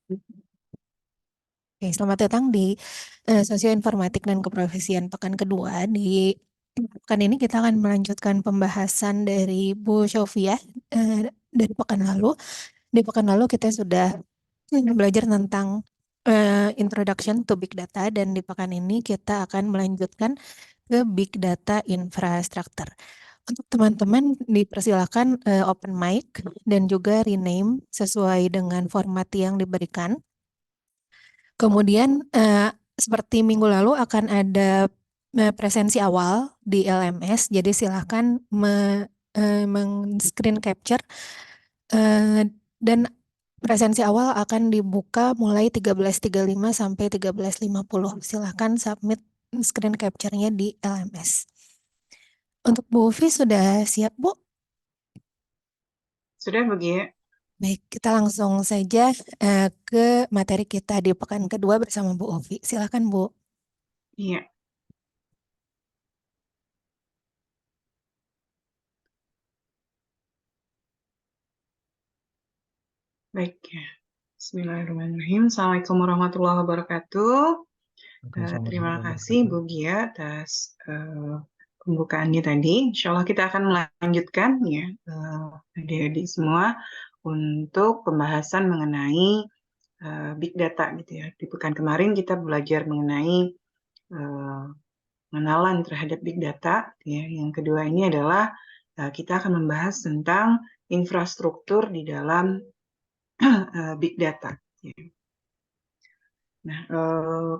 Oke, selamat datang di Sosioinformatik dan Keprofesian pekan kedua. Di pekan ini kita akan melanjutkan pembahasan dari Bu Syofia dari pekan lalu. Di pekan lalu kita sudah belajar tentang Introduction to Big Data, dan di pekan ini kita akan melanjutkan ke Big Data Infrastructure. Untuk teman-teman dipersilakan open mic dan juga rename sesuai dengan format yang diberikan. Kemudian seperti minggu lalu akan ada presensi awal di LMS, jadi silahkan screen capture dan presensi awal akan dibuka mulai 13.35 sampai 13.50. Silahkan submit screen capture-nya di LMS. Untuk Bu Ufi sudah siap, Bu? Sudah begitu? Baik, kita langsung saja ke materi kita di pekan kedua bersama Bu Ufi. Silahkan, Bu. Iya, baik ya. Bismillahirrahmanirrahim. Assalamualaikum warahmatullahi wabarakatuh. Terima kasih Bu Gia atas pembukaannya tadi. Insya Allah kita akan melanjutkan ya adik-adik semua untuk pembahasan mengenai big data gitu ya. Di pekan kemarin kita belajar mengenai pengenalan terhadap big data. Ya. Yang kedua ini adalah kita akan membahas tentang infrastruktur di dalam big data. Ya. Nah,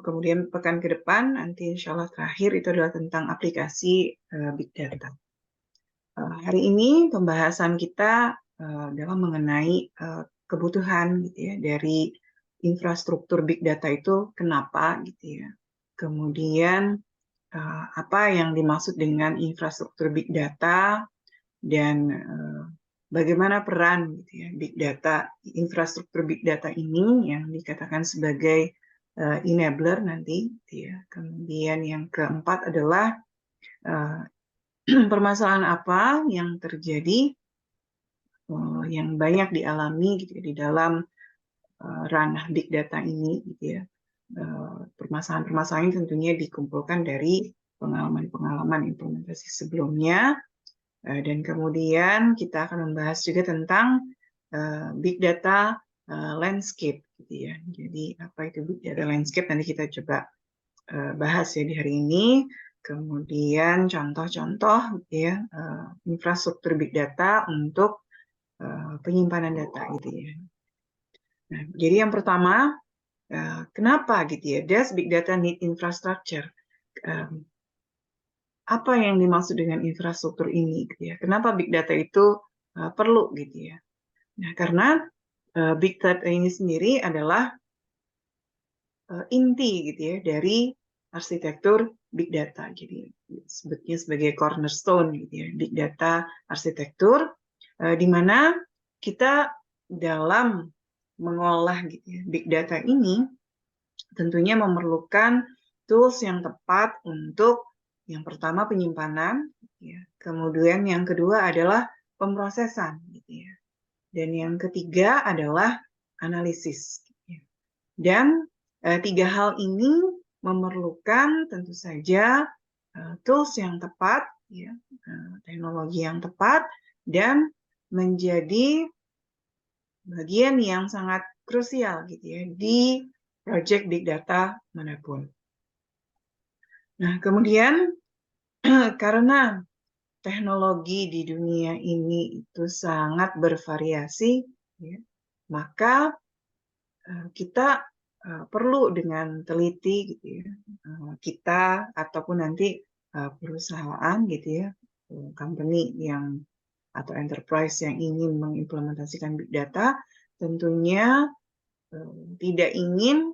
kemudian pekan ke depan nanti insya Allah terakhir itu adalah tentang aplikasi big data. Hari ini pembahasan kita adalah mengenai kebutuhan gitu ya dari infrastruktur big data itu kenapa gitu ya. Kemudian apa yang dimaksud dengan infrastruktur big data dan bagaimana peran gitu ya big data, infrastruktur big data ini yang dikatakan sebagai enabler nanti gitu ya. Kemudian yang keempat adalah permasalahan apa yang terjadi yang banyak dialami gitu ya, di dalam ranah big data ini gitu ya. Permasalahan-permasalahan ini tentunya dikumpulkan dari pengalaman-pengalaman implementasi sebelumnya. Dan kemudian kita akan membahas juga tentang big data landscape gitu ya. Jadi apa itu big data landscape nanti kita coba bahas ya di hari ini. Kemudian contoh-contoh gitu ya infrastruktur big data untuk penyimpanan data gitu ya. Nah, jadi yang pertama kenapa gitu ya? Does big data need infrastructure? Apa yang dimaksud dengan infrastruktur ini gitu ya. Kenapa big data itu perlu gitu ya. Nah, karena big data ini sendiri adalah inti gitu ya dari arsitektur big data. Jadi sebutnya sebagai cornerstone gitu ya, big data arsitektur di mana kita dalam mengolah gitu ya, big data ini tentunya memerlukan tools yang tepat untuk yang pertama penyimpanan, ya. Kemudian yang kedua adalah pemrosesan, gitu ya. Dan yang ketiga adalah analisis. Gitu ya. Dan tiga hal ini memerlukan tentu saja tools yang tepat, ya, teknologi yang tepat, dan menjadi bagian yang sangat krusial gitu ya di project big data manapun. Nah, kemudian karena teknologi di dunia ini itu sangat bervariasi, ya, maka kita perlu dengan teliti gitu ya, kita ataupun nanti perusahaan gitu ya, company yang atau enterprise yang ingin mengimplementasikan big data, tentunya tidak ingin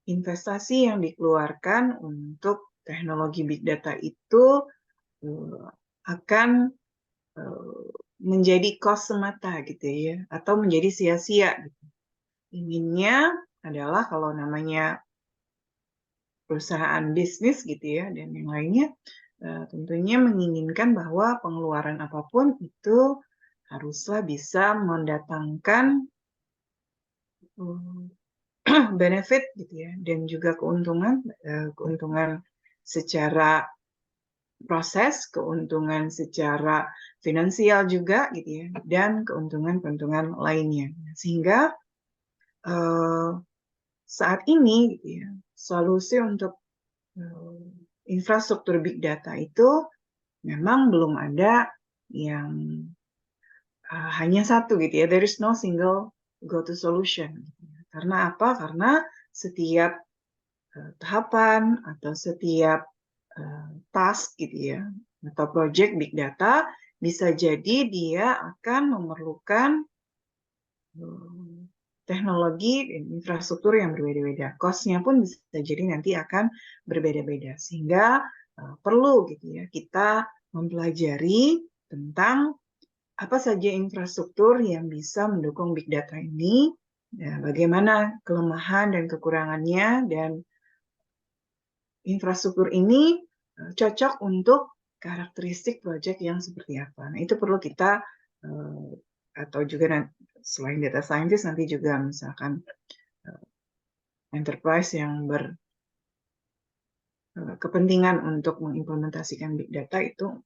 investasi yang dikeluarkan untuk teknologi big data itu akan menjadi cost semata gitu ya, atau menjadi sia-sia. Gitu. Inginnya adalah kalau namanya perusahaan bisnis gitu ya dan yang lainnya, tentunya menginginkan bahwa pengeluaran apapun itu haruslah bisa mendatangkan benefit gitu ya, dan juga keuntungan secara proses, keuntungan secara finansial juga gitu ya, dan keuntungan-keuntungan lainnya. Sehingga saat ini gitu ya, solusi untuk infrastruktur big data itu memang belum ada yang hanya satu gitu ya. There is no single go-to solution. Gitu ya. Karena apa? Karena setiap tahapan atau setiap task gitu ya, atau project big data bisa jadi dia akan memerlukan teknologi dan infrastruktur yang berbeda-beda. Cost-nya pun bisa jadi nanti akan berbeda-beda. Sehingga perlu gitu ya kita mempelajari tentang apa saja infrastruktur yang bisa mendukung big data ini, ya, bagaimana kelemahan dan kekurangannya, dan infrastruktur ini cocok untuk karakteristik proyek yang seperti apa. Nah, itu perlu kita atau juga selain data scientist nanti juga misalkan enterprise yang berkepentingan untuk mengimplementasikan big data itu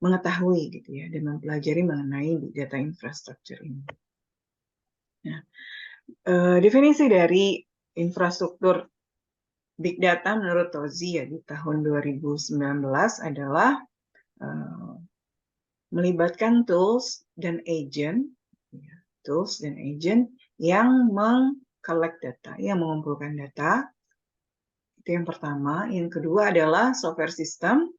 mengetahui gitu ya dan mempelajari mengenai big data infrastructure ini. Nah, definisi dari infrastruktur big data menurut Tozi ya di tahun 2019 adalah melibatkan tools dan agent yang meng-collect data, yang mengumpulkan data. Itu yang pertama. Yang kedua adalah software system.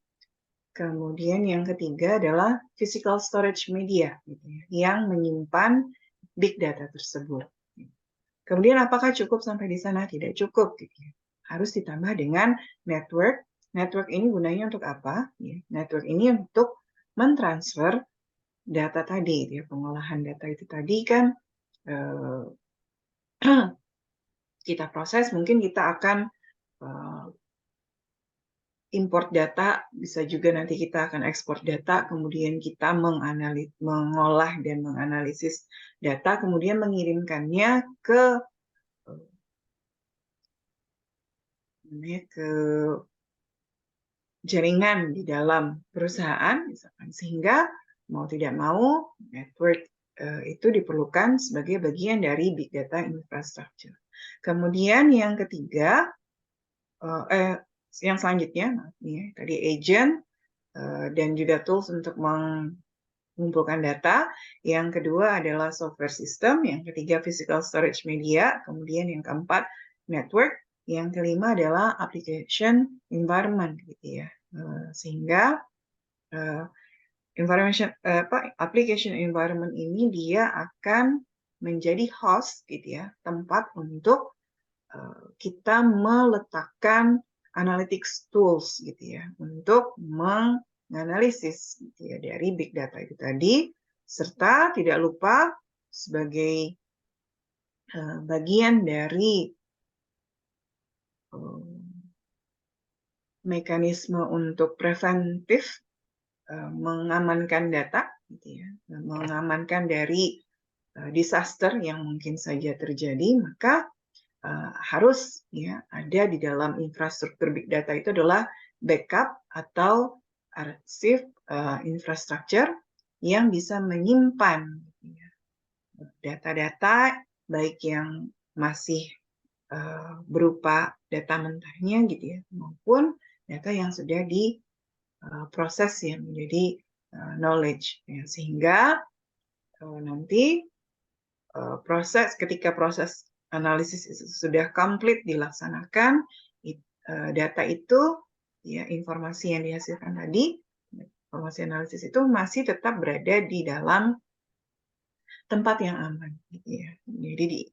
Kemudian yang ketiga adalah physical storage media, gitu ya, yang menyimpan big data tersebut. Kemudian apakah cukup sampai di sana? Tidak cukup. Gitu ya. Harus ditambah dengan network. Network ini gunanya untuk apa? Ya, network ini untuk mentransfer data tadi, ya, pengolahan data itu tadi kan kita proses, mungkin kita akan import data, bisa juga nanti kita akan ekspor data, kemudian kita mengolah dan menganalisis data, kemudian mengirimkannya ke jaringan di dalam perusahaan, misalkan, sehingga mau tidak mau network itu diperlukan sebagai bagian dari big data infrastructure. Kemudian yang ketiga, yang selanjutnya, ya, tadi agent dan juga tools untuk mengumpulkan data. Yang kedua adalah software system, yang ketiga physical storage media, kemudian yang keempat network, yang kelima adalah application environment, gitu ya. Sehingga application environment ini dia akan menjadi host, gitu ya, tempat untuk kita meletakkan analytics tools, gitu ya, untuk menganalisis, gitu ya, dari big data itu tadi, serta tidak lupa sebagai bagian dari mekanisme untuk preventif, mengamankan data, gitu ya, mengamankan dari disaster yang mungkin saja terjadi, maka harus ya ada di dalam infrastruktur big data itu adalah backup atau arsip infrastructure yang bisa menyimpan data-data baik yang masih berupa data mentahnya gitu ya, maupun data yang sudah diproses ya menjadi knowledge ya, sehingga nanti ketika proses analisis itu sudah komplit dilaksanakan, data itu ya informasi yang dihasilkan tadi, informasi analisis itu masih tetap berada di dalam tempat yang aman, gitu ya. Jadi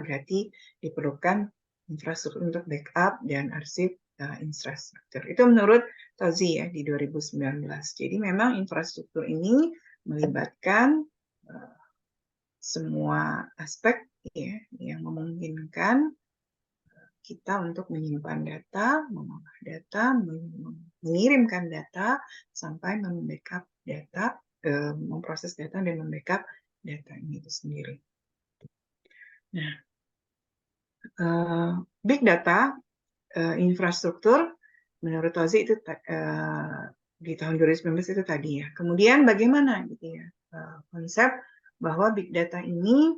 berarti diperlukan infrastruktur untuk backup dan arsip infrastruktur. Itu menurut Tozi ya di 2019. Jadi memang infrastruktur ini melibatkan semua aspek ya yang memungkinkan kita untuk menyimpan data, mengolah data, mengirimkan data sampai membackup data, memproses data dan membackup data ini itu sendiri. Nah, big data infrastruktur menurut Ozi itu di tahun 2019 itu tadi ya. Kemudian bagaimana gitu ya konsep bahwa big data ini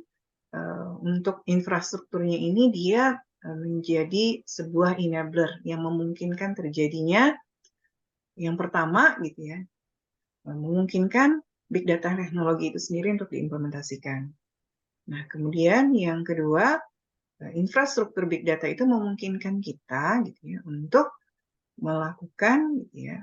untuk infrastrukturnya ini dia menjadi sebuah enabler yang memungkinkan terjadinya yang pertama gitu ya, memungkinkan big data teknologi itu sendiri untuk diimplementasikan. Nah, kemudian yang kedua, infrastruktur big data itu memungkinkan kita gitu ya untuk melakukan gitu ya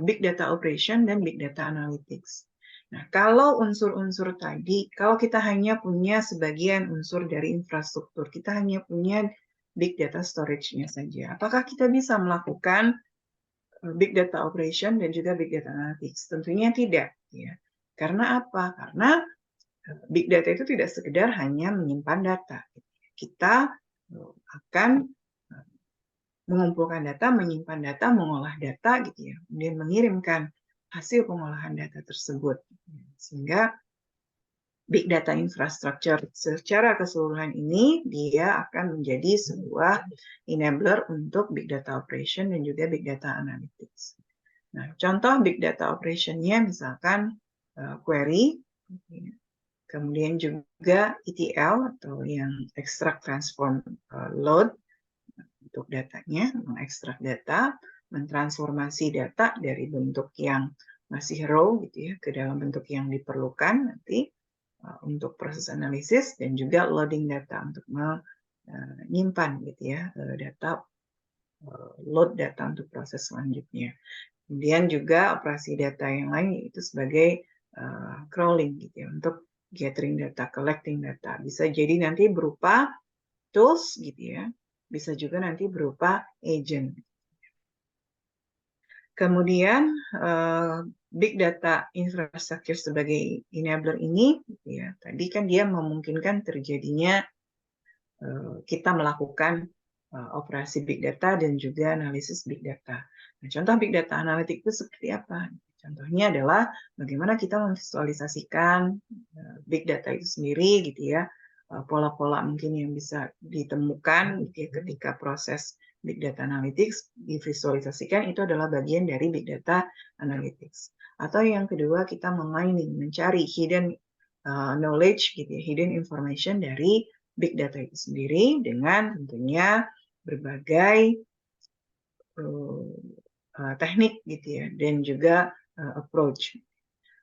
big data operation dan big data analytics. Nah, kalau unsur-unsur tadi, kalau kita hanya punya sebagian unsur dari infrastruktur, kita hanya punya big data storage-nya saja, apakah kita bisa melakukan big data operation dan juga big data analytics? Tentunya tidak. Ya. Karena apa? Karena big data itu tidak sekedar hanya menyimpan data. Kita akan mengumpulkan data, menyimpan data, mengolah data, gitu ya, kemudian mengirimkan hasil pengolahan data tersebut, sehingga big data infrastructure secara keseluruhan ini dia akan menjadi sebuah enabler untuk big data operation dan juga big data analytics. Nah, contoh big data operation-nya misalkan query, kemudian juga ETL atau yang extract, transform, load untuk datanya, mengekstrak data, mentransformasi data dari bentuk yang masih raw gitu ya ke dalam bentuk yang diperlukan nanti untuk proses analisis, dan juga loading data untuk menyimpan gitu ya data, load data untuk proses selanjutnya. Kemudian juga operasi data yang lain yaitu sebagai crawling gitu ya untuk gathering data, collecting data. Bisa jadi nanti berupa tools gitu ya, bisa juga nanti berupa agent. Kemudian big data infrastructure sebagai enabler ini, gitu ya, tadi kan dia memungkinkan terjadinya kita melakukan operasi big data dan juga analisis big data. Nah, contoh big data analitik itu seperti apa? Contohnya adalah bagaimana kita memvisualisasikan big data itu sendiri, gitu ya, pola-pola mungkin yang bisa ditemukan gitu ya, ketika proses big data analytics divisualisasikan itu adalah bagian dari big data analytics. Atau yang kedua kita memining, mencari hidden knowledge, gitu ya, hidden information dari big data itu sendiri dengan tentunya berbagai teknik gitu ya, dan juga approach.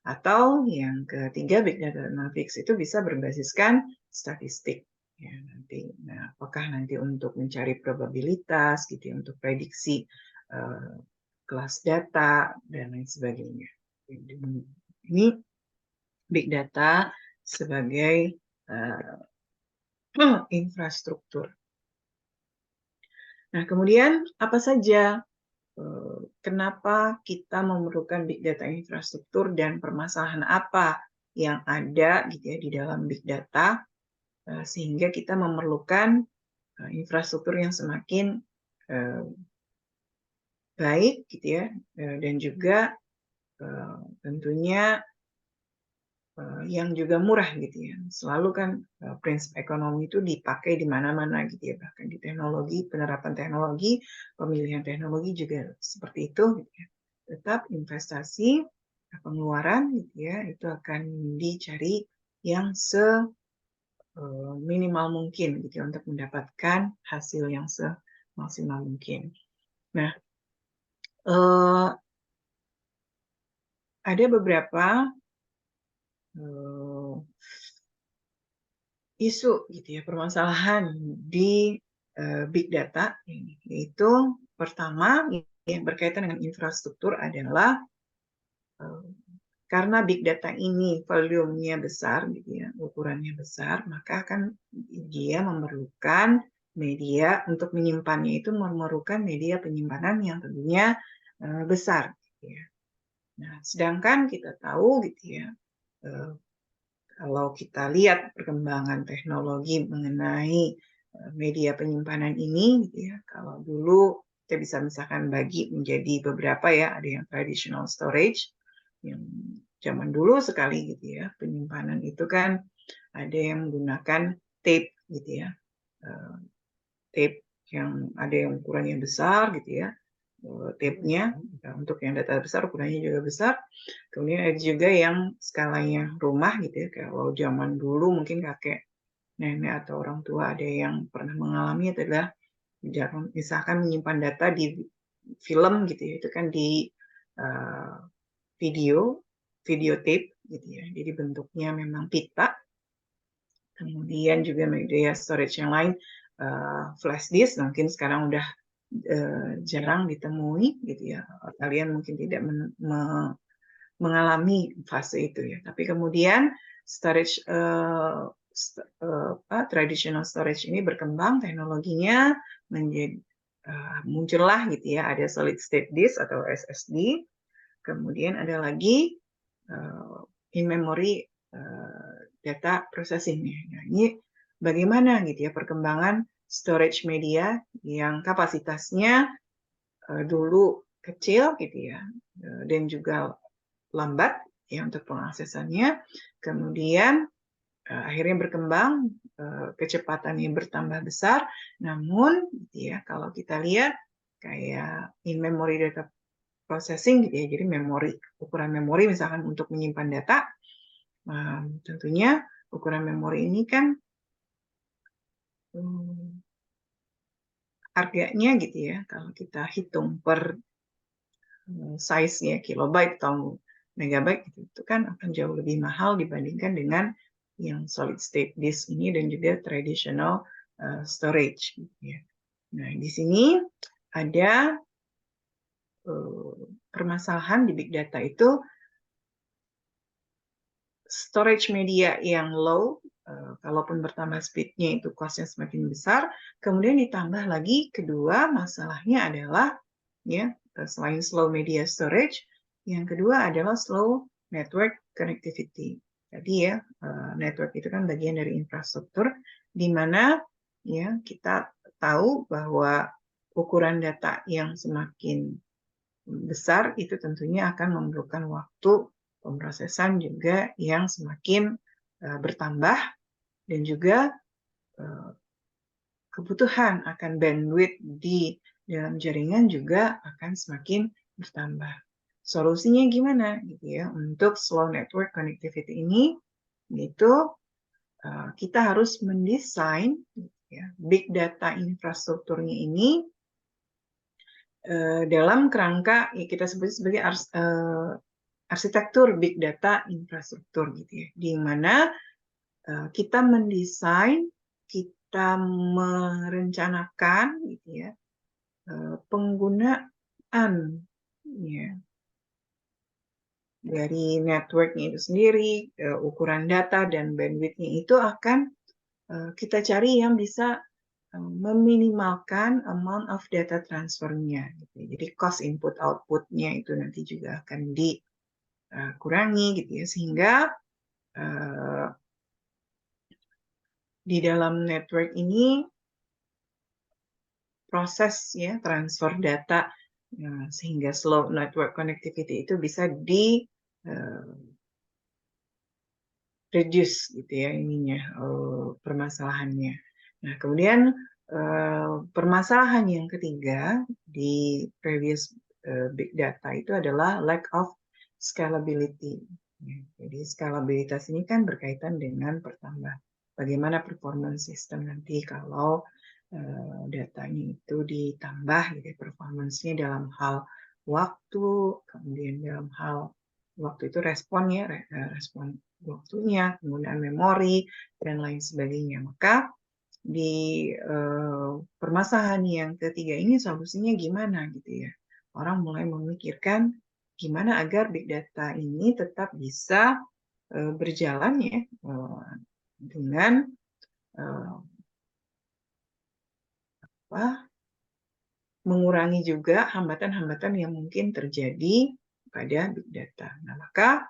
Atau yang ketiga, big data analytics itu bisa berbasiskan statistik. Ya, nanti, nah, apakah nanti untuk mencari probabilitas gitu ya, untuk prediksi kelas data dan lain sebagainya. Ini big data sebagai infrastruktur. Nah, kemudian apa saja kenapa kita memerlukan big data infrastruktur dan permasalahan apa yang ada gitu ya di dalam big data sehingga kita memerlukan infrastruktur yang semakin baik gitu ya dan juga tentunya yang juga murah gitu ya. Selalu kan prinsip ekonomi itu dipakai di mana-mana gitu ya, bahkan di teknologi, penerapan teknologi, pemilihan teknologi juga seperti itu gitu ya. Tetap investasi pengeluaran gitu ya, itu akan dicari yang seminimal mungkin gitu ya, untuk mendapatkan hasil yang semaksimal mungkin. Nah, ada beberapa isu gitu ya, permasalahan di big data ini, yaitu pertama yang berkaitan dengan infrastruktur adalah karena big data ini volumenya besar gitu ya, ukurannya besar, maka akan dia memerlukan media untuk menyimpannya, itu memerlukan media penyimpanan yang tentunya besar gitu ya. Nah, sedangkan kita tahu gitu ya, kalau kita lihat perkembangan teknologi mengenai media penyimpanan ini, gitu ya, kalau dulu kita bisa misalkan bagi menjadi beberapa ya, ada yang traditional storage, yang zaman dulu sekali gitu ya, penyimpanan itu kan ada yang menggunakan tape gitu ya, tape yang ada yang ukurannya besar gitu ya, tape-nya untuk yang data besar ukurannya juga besar. Kemudian ada juga yang skalanya rumah gitu ya, kalau zaman dulu mungkin kakek nenek atau orang tua ada yang pernah mengalami adalah misalkan menyimpan data di film gitu ya, itu kan di video tape gitu ya, jadi bentuknya memang pita. Kemudian juga media storage yang lain, flash disk mungkin sekarang udah jarang ditemui gitu ya, kalian mungkin tidak mengalami fase itu ya. Tapi kemudian storage traditional storage ini berkembang teknologinya, menjadi muncullah gitu ya, ada solid state disk atau SSD. Kemudian ada lagi in memory data processing. Nah, ini bagaimana gitu ya perkembangan storage media yang kapasitasnya dulu kecil gitu ya, dan juga lambat ya untuk pengaksesannya. Kemudian akhirnya berkembang, kecepatannya bertambah besar. Namun gitu ya, kalau kita lihat kayak in memory data processing gitu ya, jadi ukuran memori misalkan untuk menyimpan data, tentunya ukuran memori ini kan harganya gitu ya, kalau kita hitung per size-nya kilobyte atau megabyte itu kan akan jauh lebih mahal dibandingkan dengan yang solid state disk ini dan juga traditional storage gitu ya. Nah, di sini ada permasalahan di big data itu, storage media yang low, kalaupun bertambah speed-nya itu cost-nya semakin besar. Kemudian ditambah lagi kedua masalahnya adalah ya, selain slow media storage, yang kedua adalah slow network connectivity. Jadi ya, network itu kan bagian dari infrastruktur di mana ya kita tahu bahwa ukuran data yang semakin besar itu tentunya akan memerlukan waktu pemrosesan juga yang semakin bertambah, dan juga kebutuhan akan bandwidth di dalam jaringan juga akan semakin bertambah. Solusinya gimana gitu ya untuk slow network connectivity ini? Itu kita harus mendesain ya, big data infrastrukturnya ini dalam kerangka ya kita sebut sebagai arsitektur big data infrastruktur gitu ya, di mana kita mendesain, kita merencanakan gitu ya, penggunaan ya, dari network-nya itu sendiri, ukuran data dan bandwidth-nya itu akan kita cari yang bisa meminimalkan amount of data transfer-nya. Gitu. Jadi cost input output-nya itu nanti juga akan dikurangi gitu ya, sehingga di dalam network ini proses ya transfer data sehingga slow network connectivity itu bisa reduce gitu ya ininya permasalahannya. Nah, kemudian permasalahan yang ketiga di previous big data itu adalah lack of scalability. Jadi scalabilitas ini kan berkaitan dengan bagaimana performance sistem nanti kalau datanya itu ditambah gitu, performance-nya dalam hal waktu, kemudian dalam hal waktu itu responnya, respon waktunya, penggunaan memori, dan lain sebagainya. Maka di permasalahan yang ketiga ini solusinya gimana gitu ya. Orang mulai memikirkan gimana agar big data ini tetap bisa berjalan ya dengan mengurangi juga hambatan-hambatan yang mungkin terjadi pada big data. Nah, maka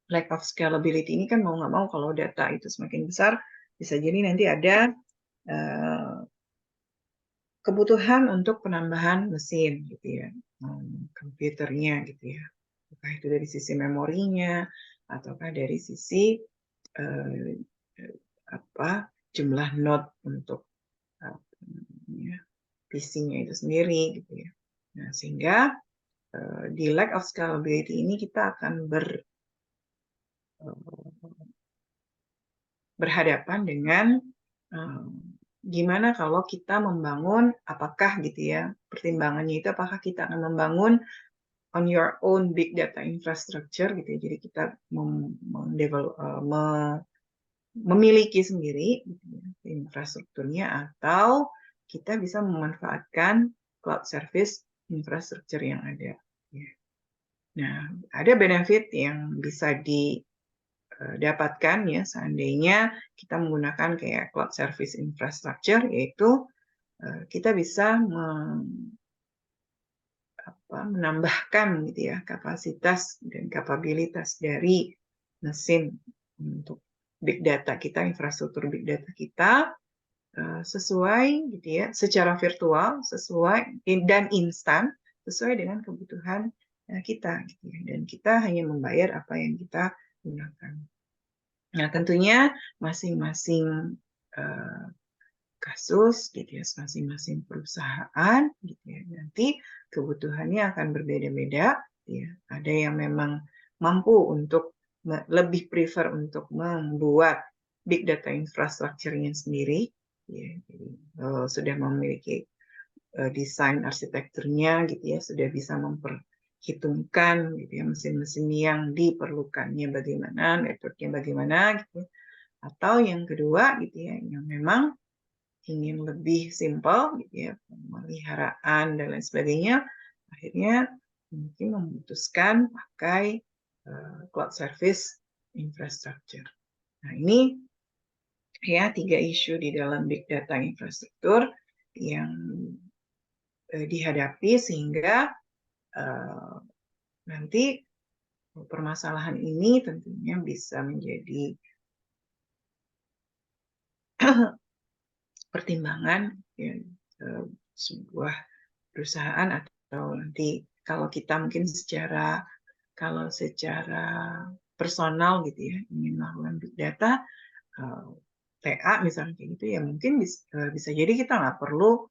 lack of scalability ini kan mau nggak mau kalau data itu semakin besar, bisa jadi nanti ada kebutuhan untuk penambahan mesin gitu ya, komputernya gitu ya. Apakah itu dari sisi memorinya, ataukah dari sisi jumlah node untuk PC-nya itu sendiri gitu ya. Nah, sehingga di lack of scalability ini kita akan berhadapan dengan gimana kalau kita membangun, apakah gitu ya, pertimbangannya itu apakah kita akan membangun on your own big data infrastructure gitu ya. Jadi kita memiliki sendiri gitu ya, infrastrukturnya, atau kita bisa memanfaatkan cloud service infrastructure yang ada. Ya. Nah, ada benefit yang bisa didapatkan ya seandainya kita menggunakan kayak cloud service infrastructure, yaitu kita bisa menambahkan gitu ya kapasitas dan kapabilitas dari mesin untuk big data kita, infrastruktur big data kita sesuai gitu ya, secara virtual, sesuai dan instan sesuai dengan kebutuhan kita gitu ya. Dan kita hanya membayar apa yang kita gunakan. Nah, tentunya masing-masing kasus gitu ya, masing-masing perusahaan gitu ya, nanti kebutuhannya akan berbeda-beda ya. Ada yang memang mampu untuk lebih prefer untuk membuat big data infrastructure-nya sendiri ya. Jadi, sudah memiliki desain arsitekturnya gitu ya, sudah bisa memperhitungkan gitu ya, mesin-mesin yang diperlukannya bagaimana, networknya bagaimana gitu. Atau yang kedua gitu ya, yang memang ingin lebih simpel gitu ya, pemeliharaan dan lain sebagainya, akhirnya mungkin memutuskan pakai cloud service infrastructure. Nah, ini ya 3 isu di dalam big data infrastruktur yang dihadapi sehingga nanti permasalahan ini tentunya bisa menjadi pertimbangan ya, sebuah perusahaan, atau nanti kalau kita mungkin kalau secara personal gitu ya ingin melakukan big data TA misalnya kayak gitu ya, mungkin bisa jadi kita nggak perlu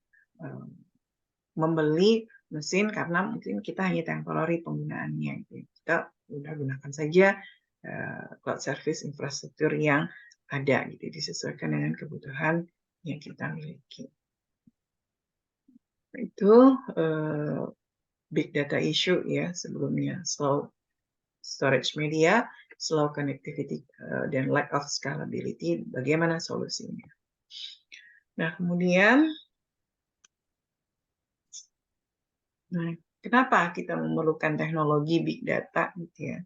membeli mesin karena mungkin kita hanya temporary penggunaannya gitu. Kita udah gunakan saja cloud service infrastruktur yang ada gitu, disesuaikan dengan kebutuhan yang kita miliki. Itu big data issue ya sebelumnya, slow storage media, slow connectivity, dan lack of scalability. Bagaimana solusinya? Nah, kemudian, kenapa kita memerlukan teknologi big data gitu ya?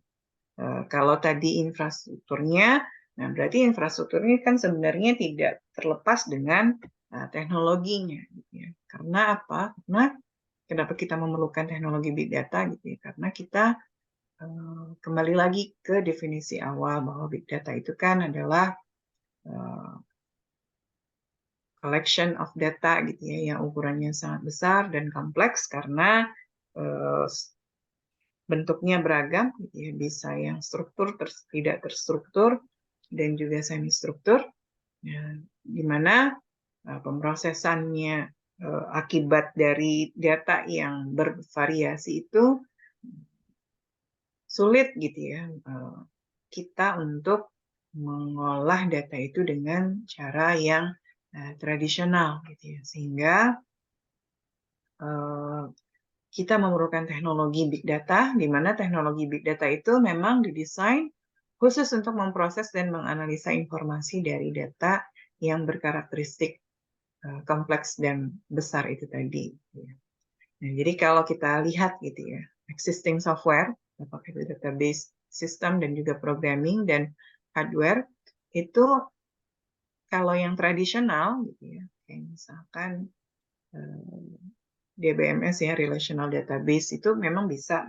Kalau tadi infrastrukturnya, nah berarti infrastrukturnya kan sebenarnya tidak terlepas dengan teknologinya. Gitu ya. Karena apa? Karena kenapa kita memerlukan teknologi big data gitu ya? Karena kita kembali lagi ke definisi awal bahwa big data itu kan adalah collection of data gitu ya, yang ukurannya sangat besar dan kompleks karena bentuknya beragam, gitu ya. Bisa yang struktur, tidak terstruktur, dan juga semi struktur, ya, di mana pemrosesannya akibat dari data yang bervariasi itu sulit gitu ya kita untuk mengolah data itu dengan cara yang tradisional gitu ya, sehingga kita memerlukan teknologi big data, di mana teknologi big data itu memang didesain khusus untuk memproses dan menganalisa informasi dari data yang berkarakteristik kompleks dan besar itu tadi. Nah, jadi kalau kita lihat gitu ya, existing software, apakah itu database system dan juga programming dan hardware, itu kalau yang tradisional gitu ya, kayak misalkan DBMS ya, relational database, itu memang bisa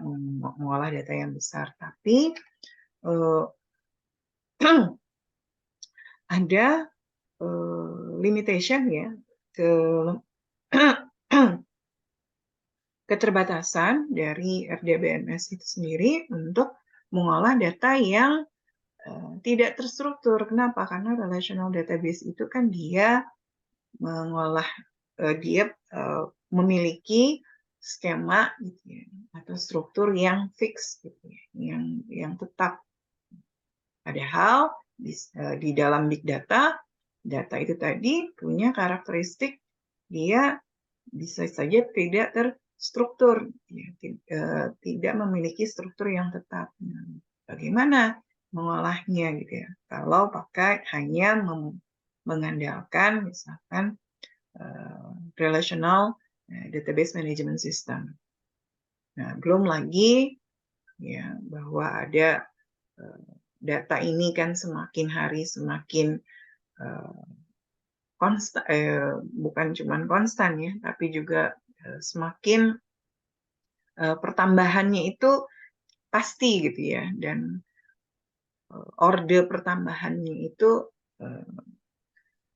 mengolah data yang besar, tapi ada limitation ya, keterbatasan dari RDBMS itu sendiri untuk mengolah data yang tidak terstruktur. Kenapa? Karena relational database itu kan dia mengolah, dia memiliki skema gitu ya, atau struktur yang fix gitu ya, yang tetap. Padahal di dalam big data, data itu tadi punya karakteristik dia bisa saja tidak terstruktur, ya, tidak memiliki struktur yang tetap. Nah, bagaimana mengolahnya gitu ya? Kalau pakai hanya mengandalkan misalkan relational database management system. Nah, belum lagi ya bahwa ada data ini kan semakin hari semakin konstan, bukan cuma konstan ya, tapi juga semakin pertambahannya itu pasti gitu ya, dan orde pertambahannya itu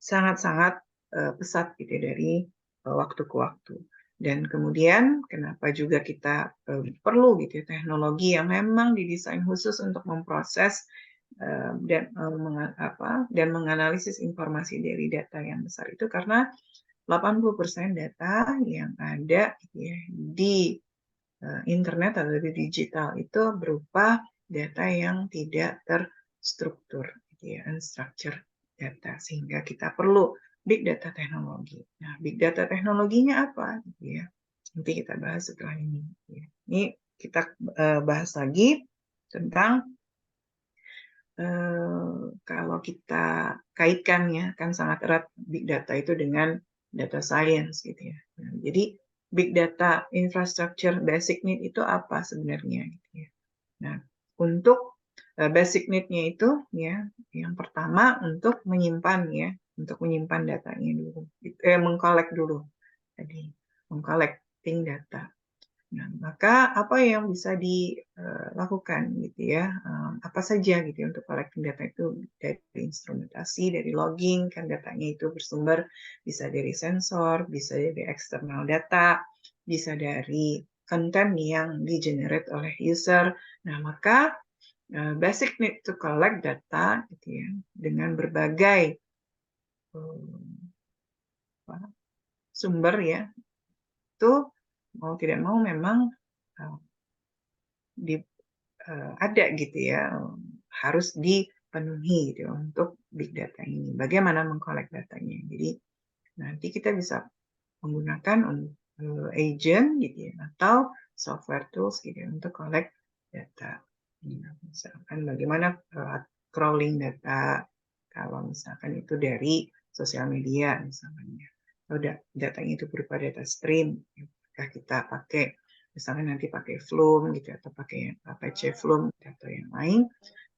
sangat-sangat pesat gitu ya, dari waktu ke waktu. Dan kemudian kenapa juga kita perlu gitu ya, teknologi yang memang didesain khusus untuk memproses dan menganalisis informasi dari data yang besar itu karena 80% data yang ada gitu ya, di internet atau di digital itu berupa data yang tidak terstruktur, gitu ya, unstructured data, sehingga kita perlu big data teknologi. Nah, big data teknologinya apa? Gitu ya. Nanti kita bahas setelah ini. Gitu ya. Ini kita bahas lagi tentang kalau kita kaitkan ya, kan sangat erat big data itu dengan data science gitu ya. Nah, jadi big data infrastructure basic need itu apa sebenarnya gitu ya. Nah, untuk basic need-nya itu ya, yang pertama untuk menyimpan datanya dulu. Mengkolek dulu tadi, mengcollecting data. Nah, maka apa yang bisa dilakukan gitu ya? Apa saja gitu ya untuk collecting data itu, dari instrumentasi, dari logging, kan datanya itu bersumber bisa dari sensor, bisa dari external data, bisa dari konten yang di-generate oleh user. Nah, maka basic need to collect data gitu ya, dengan berbagai sumber ya, itu mau tidak mau memang ada gitu ya, harus dipenuhi gitu untuk big data ini. Bagaimana mengkolek datanya? Jadi nanti kita bisa menggunakan agent gitu ya, atau software tools gitu ya, untuk collect data. Misalkan bagaimana crawling data, kalau misalkan itu dari sosial media misalkan ya, atau datanya itu berupa data stream, apakah kita pakai misalnya nanti pakai Flume gitu, atau pakai Apache Flume atau yang lain,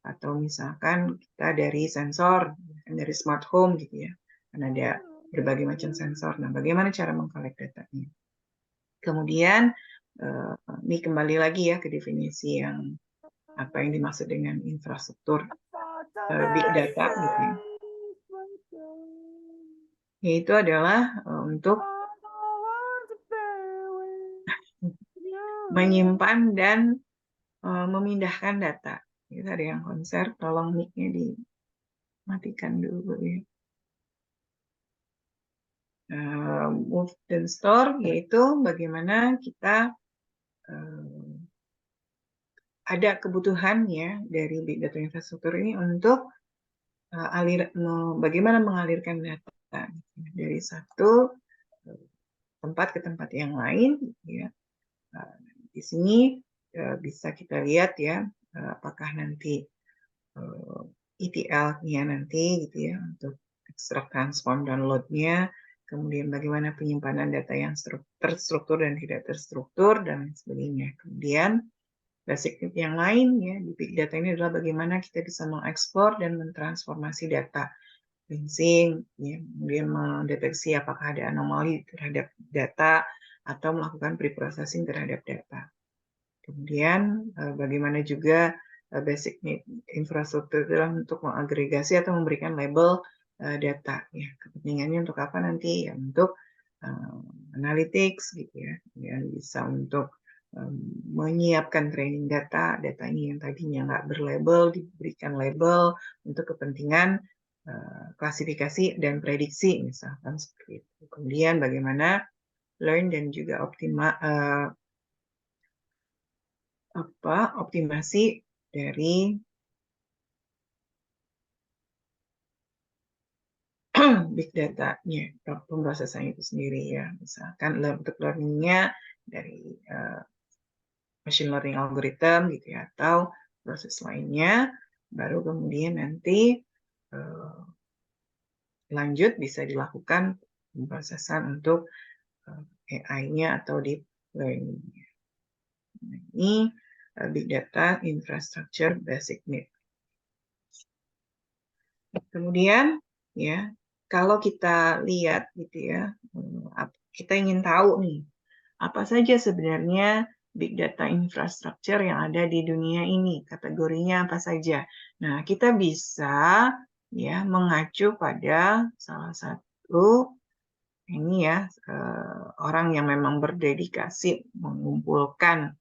atau misalkan kita dari sensor, dari smart home gitu ya, kan ada berbagai macam sensor. Nah, bagaimana cara mengkolek datanya? Kemudian ini kembali lagi ya ke definisi yang apa yang dimaksud dengan infrastruktur big data gitu ya. Yaitu adalah untuk menyimpan dan memindahkan data. Itu ada yang konser, tolong mic-nya dimatikan dulu ya. Move dan store, yaitu bagaimana kita ada kebutuhan ya dari big data infrastruktur ini untuk bagaimana mengalirkan data dari satu tempat ke tempat yang lain ya. Di sini bisa kita lihat ya, apakah nanti ETL-nya nanti gitu ya, untuk extract, transform, download-nya, kemudian bagaimana penyimpanan data yang terstruktur dan tidak terstruktur, dan sebagainya. Kemudian basic need yang lain ya di big data ini adalah bagaimana kita bisa mengeksplor dan mentransformasi data, cleansing, ya, kemudian mendeteksi apakah ada anomali terhadap data atau melakukan preprocessing terhadap data. Kemudian bagaimana juga basic need infrastruktur adalah untuk mengagregasi atau memberikan label data. Ya, kepentingannya untuk apa nanti? Ya, untuk analytics gitu ya. Kemudian bisa untuk menyiapkan training data ini yang tadinya nggak berlabel, diberikan label untuk kepentingan klasifikasi dan prediksi, misalkan seperti itu. Kemudian bagaimana learn dan juga optimasi dari big data-nya, pemrosesannya itu sendiri ya. Misalkan untuk learning-nya dari machine learning algorithm gitu ya, atau proses lainnya, baru kemudian nanti lanjut bisa dilakukan pemrosesan untuk AI-nya atau deep learning. Nah, ini big data infrastructure basic need. Kemudian ya, kalau kita lihat gitu ya, kita ingin tahu nih apa saja sebenarnya big data infrastructure yang ada di dunia ini, kategorinya apa saja. Nah, kita bisa ya mengacu pada salah satu ini ya orang yang memang berdedikasi mengumpulkan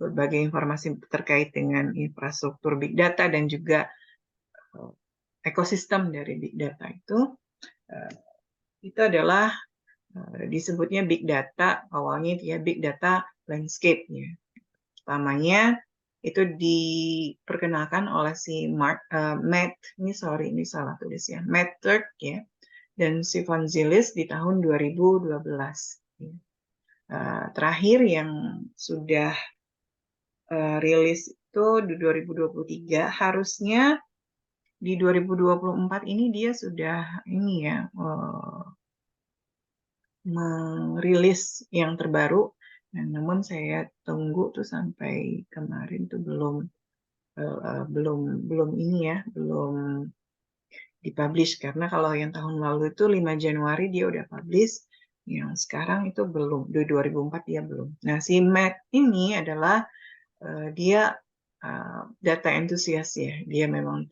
berbagai informasi terkait dengan infrastruktur big data dan juga ekosistem dari big data itu adalah disebutnya big data, awalnya dia big data landscape ya. Pertamanya itu diperkenalkan oleh si Matt, ini salah tulis ya, Matt Turk ya, dan si Vanzelis di tahun 2012. Terakhir yang sudah rilis itu di 2023, harusnya di 2024 ini dia sudah ini ya merilis yang terbaru. Nah, namun saya tunggu tuh sampai kemarin tuh belum ini ya, belum dipublish, karena kalau yang tahun lalu itu 5 Januari dia udah publish, yang sekarang itu belum, di 2004 dia belum. Nah, si Matt ini adalah dia data enthusiast ya, dia memang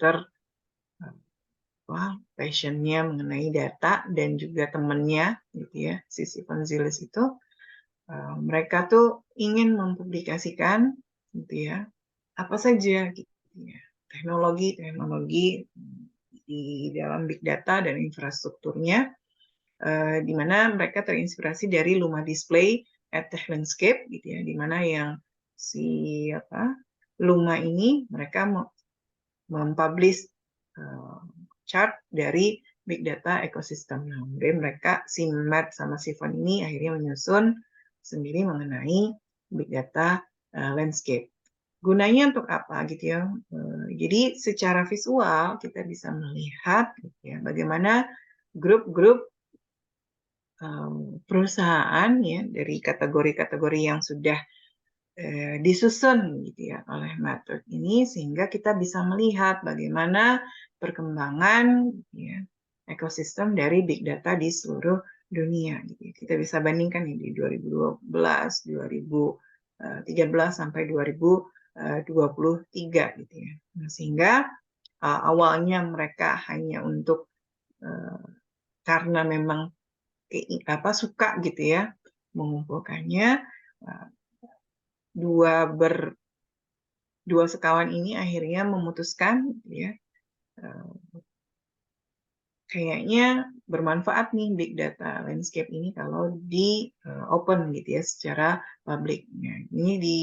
passionnya mengenai data, dan juga temennya gitu ya, si Vanzelis itu mereka tuh ingin mempublikasikan gitu ya apa saja gitu ya teknologi di dalam big data dan infrastrukturnya, di mana mereka terinspirasi dari Luma Display at Tech Landscape gitu ya, di mana yang si Luma ini mereka mempublish chart dari big data ekosistem. Nah, kemudian mereka si Matt sama si Von ini akhirnya menyusun sendiri mengenai big data landscape. Gunanya untuk apa gitu ya? Jadi secara visual kita bisa melihat gitu ya, bagaimana grup-grup perusahaan ya dari kategori-kategori yang sudah disusun gitu ya oleh Matt ini, sehingga kita bisa melihat bagaimana perkembangan ya, ekosistem dari big data di seluruh dunia. Gitu. Kita bisa bandingkan ya, di 2012, 2013 sampai 2023 gitu ya. Nah, sehingga awalnya mereka hanya untuk karena memang suka gitu ya mengumpulkannya, dua sekawan ini akhirnya memutuskan ya kayaknya bermanfaat nih big data landscape ini kalau di open gitu ya secara publik. Ini di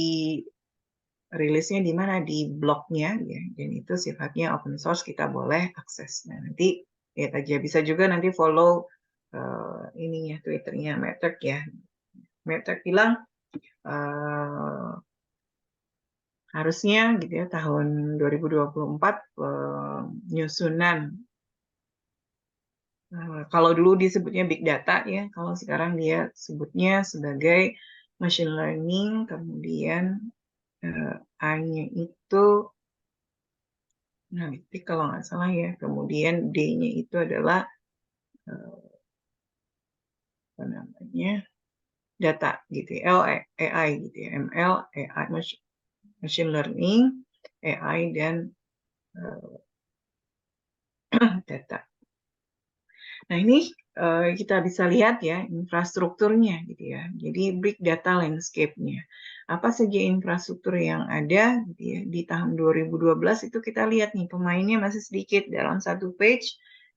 rilisnya di mana, di blognya ya, dan itu sifatnya open source, kita boleh akses. Nah, nanti lihat aja, bisa juga nanti follow ininya Twitternya Matt ya. Matt bilang harusnya gitu ya tahun 2024 penyusunan kalau dulu disebutnya big data ya, kalau sekarang dia sebutnya sebagai machine learning, kemudian A-nya itu analitik kalau nggak salah ya, kemudian D-nya itu adalah apa namanya data gitu ya, AI gitu ya, ML, AI, machine learning, AI, dan data. Nah, ini kita bisa lihat ya infrastrukturnya gitu ya. Jadi big data landscape-nya. Apa saja infrastruktur yang ada gitu ya. Di tahun 2012 itu kita lihat nih pemainnya masih sedikit, dalam satu page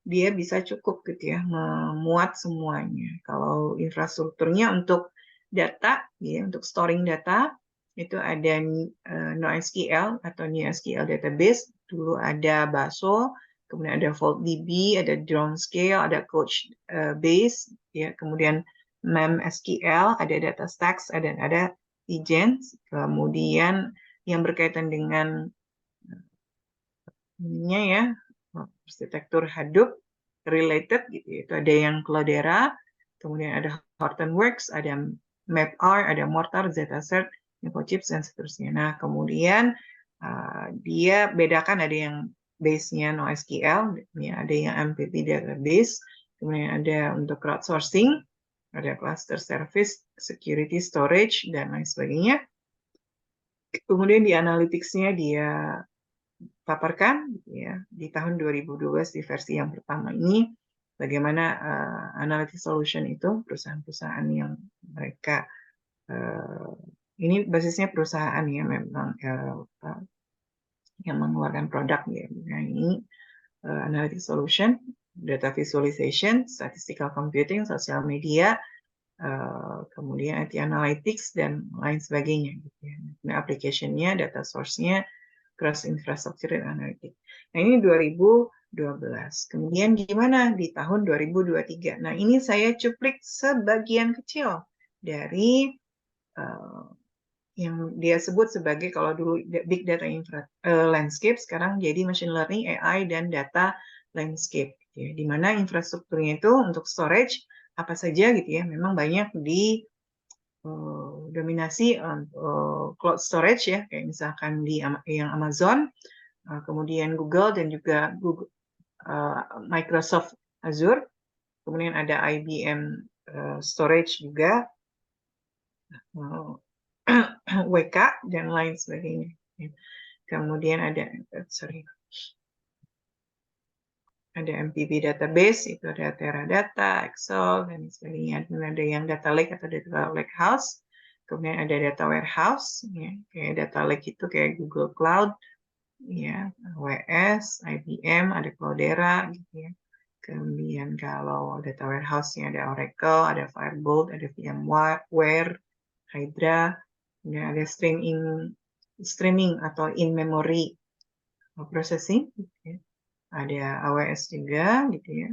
dia bisa cukup gitu ya memuat semuanya. Kalau infrastrukturnya untuk data ya, untuk storing data itu ada NoSQL atau NewSQL database, dulu ada BASO, kemudian ada VaultDB, ada DroneScale, ada Couchbase, ya, kemudian MemSQL, ada DataStax, ada Tgens, kemudian yang berkaitan dengan ininya ya, arsitektur Hadoop related gitu, itu ada yang Cloudera, kemudian ada Hortonworks, ada MapR, ada Mortar, ZetaCert, InfoChips, dan seterusnya. Nah, kemudian dia bedakan ada yang base-nya NoSQL, ya, ada yang MPP database, kemudian ada untuk crowdsourcing, ada cluster service, security storage, dan lain sebagainya. Kemudian di analytics-nya dia paparkan ya di tahun 2012 di versi yang pertama ini bagaimana analytics solution itu perusahaan-perusahaan yang mereka ini basisnya perusahaan ya memang yang mengeluarkan produk ya. Nah, ini analytics solution, data visualization, statistical computing, sosial media, kemudian IT analytics dan lain sebagainya gitu ya. Nah, application-nya, data source-nya, cross infrastructure dan analytics. Nah, ini 2012. Kemudian gimana di tahun 2023? Nah, ini saya cuplik sebagian kecil dari yang dia sebut sebagai kalau dulu big data landscape, sekarang jadi machine learning, AI, dan data landscape. Ya, di mana infrastrukturnya itu untuk storage apa saja gitu ya, memang banyak di dominasi cloud storage ya, kayak misalkan di yang Amazon, kemudian Google dan juga Microsoft Azure, kemudian ada IBM storage juga, WK dan lain sebagainya. Kemudian ada MPB database, itu ada Teradata, Excel, dan sebagainya. Dan ada yang data lake atau data lake house. Kemudian ada data warehouse, ya, kayak data lake itu kayak Google Cloud, ya, AWS, IBM, ada Cloudera, gitu ya. Kemudian kalau data warehouse-nya ada Oracle, ada Firebolt, ada VMware, Hydra, kemudian ada streaming atau in-memory processing, gitu ya. Ada AWS juga, gitu ya,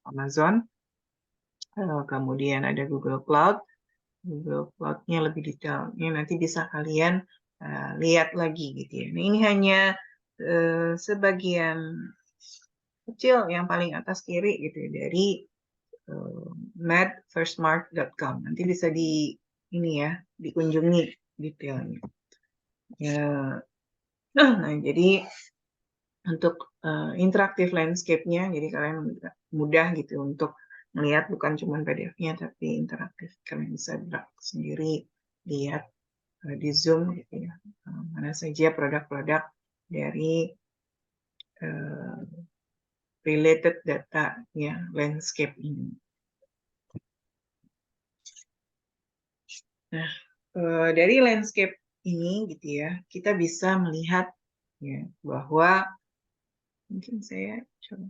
Amazon, kemudian ada Google Cloud. Google Cloud-nya lebih detailnya nanti bisa kalian lihat lagi, gitu ya. Nah, ini hanya sebagian kecil yang paling atas kiri gitu ya, dari medfirstmark.com. Nanti bisa ini ya, dikunjungi detailnya. Ya, nah jadi untuk interaktif landscape-nya, jadi kalian mudah gitu untuk melihat bukan cuma PDF-nya tapi interaktif. Kalian bisa gerak sendiri, lihat di Zoom gitu ya, mana saja produk-produk dari related data ya landscape ini. Nah, dari landscape ini gitu ya, kita bisa melihat ya bahwa mungkin saya coba,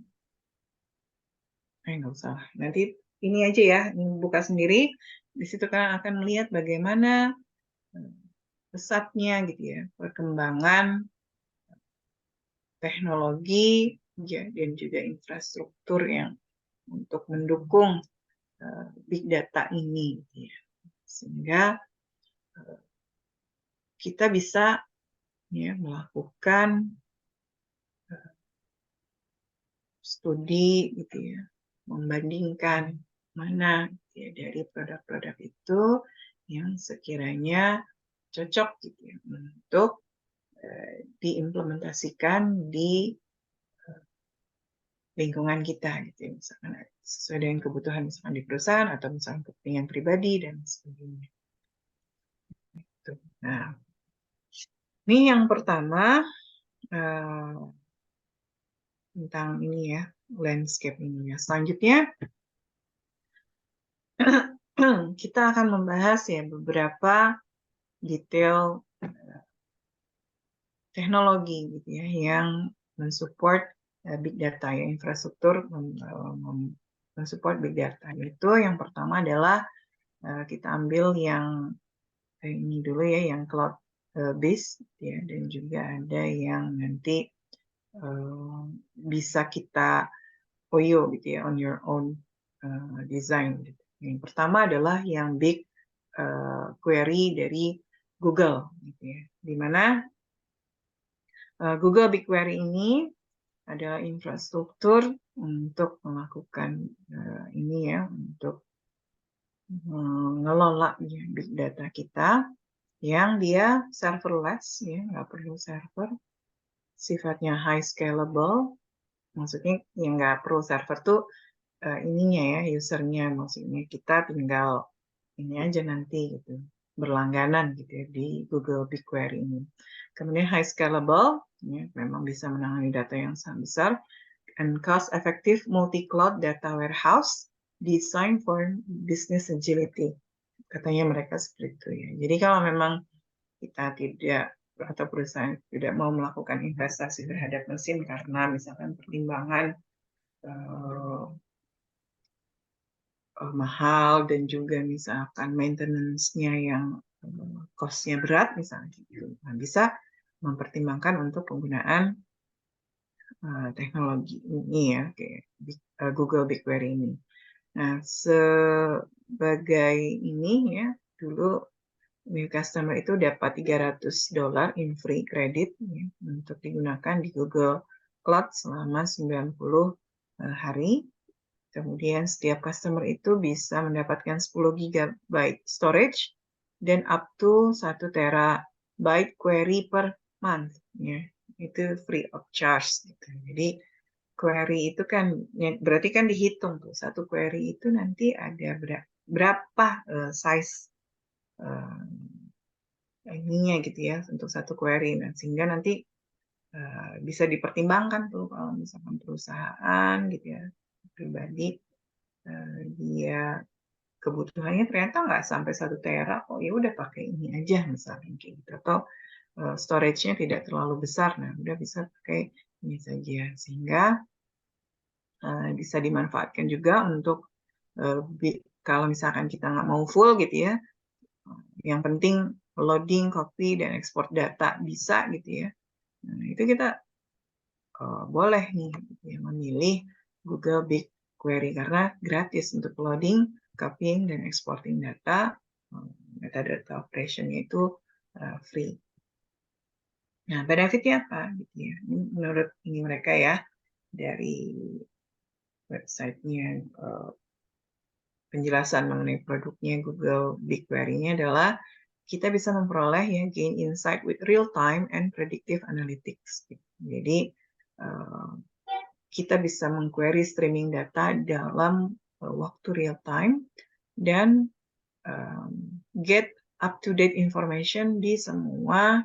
nggak usah. Nanti ini aja ya, ini buka sendiri. Di situ kalian akan melihat bagaimana pesatnya gitu ya perkembangan teknologi ya, dan juga infrastruktur yang untuk mendukung big data ini, gitu ya. Sehingga kita bisa ya melakukan studi gitu ya, membandingkan mana ya, dari produk-produk itu yang sekiranya cocok gitu ya, untuk diimplementasikan di lingkungan kita gitu ya, misalkan sesuai dengan kebutuhan misalkan di perusahaan atau misalkan kepentingan pribadi dan sebagainya. Nah, ini yang pertama tentang ini ya, landscape ini ya. Selanjutnya kita akan membahas ya beberapa detail teknologi gitu ya yang mensupport big data ya, infrastruktur mensupport big data. Itu yang pertama adalah kita ambil yang ini dulu ya, yang cloud based ya, dan juga ada yang nanti bisa kita OYO gitu ya, on your own design gitu. Yang pertama adalah yang big query dari Google gitu ya, di mana Google BigQuery ini adalah infrastruktur untuk melakukan ini ya, untuk mengelola ya, big data kita yang dia serverless ya, nggak perlu server, sifatnya high scalable, maksudnya yang nggak perlu server tuh ininya ya, usernya, maksudnya kita tinggal ini aja nanti gitu, berlangganan gitu ya di Google BigQuery ini. Kemudian high scalable, ya, memang bisa menangani data yang sangat besar, and cost effective multi-cloud data warehouse designed for business agility. Katanya mereka seperti itu ya. Jadi kalau memang kita tidak atau perusahaan tidak mau melakukan investasi terhadap mesin karena misalkan pertimbangan mahal dan juga misalkan maintenance-nya yang cost-nya berat misalnya gitu. Nah, bisa mempertimbangkan untuk penggunaan teknologi ini ya, kayak Google BigQuery ini. Nah, sebagai ini ya, dulu new customer itu dapat $300 in free credit ya, untuk digunakan di Google Cloud selama 90 hari. Kemudian setiap customer itu bisa mendapatkan 10 GB storage dan up to 1 terabyte query per month ya. Itu free of charge gitu. Jadi query itu kan berarti kan dihitung tuh, satu query itu nanti ada berapa size ininya gitu ya untuk satu query. Nah, sehingga nanti bisa dipertimbangkan tuh kalau misalkan perusahaan gitu ya, pribadi dia kebutuhannya ternyata nggak sampai 1 tera, oh ya udah pakai ini aja misalnya kayak gitu, atau storage-nya tidak terlalu besar, nah udah bisa pakai ini saja, sehingga bisa dimanfaatkan juga untuk kalau misalkan kita nggak mau full gitu ya, yang penting loading, copy, dan ekspor data bisa gitu ya. Nah, itu kita boleh nih gitu ya, memilih Google BigQuery karena gratis untuk loading, copying, dan exporting data. Metadata operation-nya itu free. Nah, benefitnya apa? Gitu ya. Menurut ini mereka ya, dari website-nya penjelasan mengenai produknya Google BigQuery-nya adalah kita bisa memperoleh ya gain insight with real time and predictive analytics. Jadi kita bisa mengquery streaming data dalam waktu real time dan get up-to-date information di semua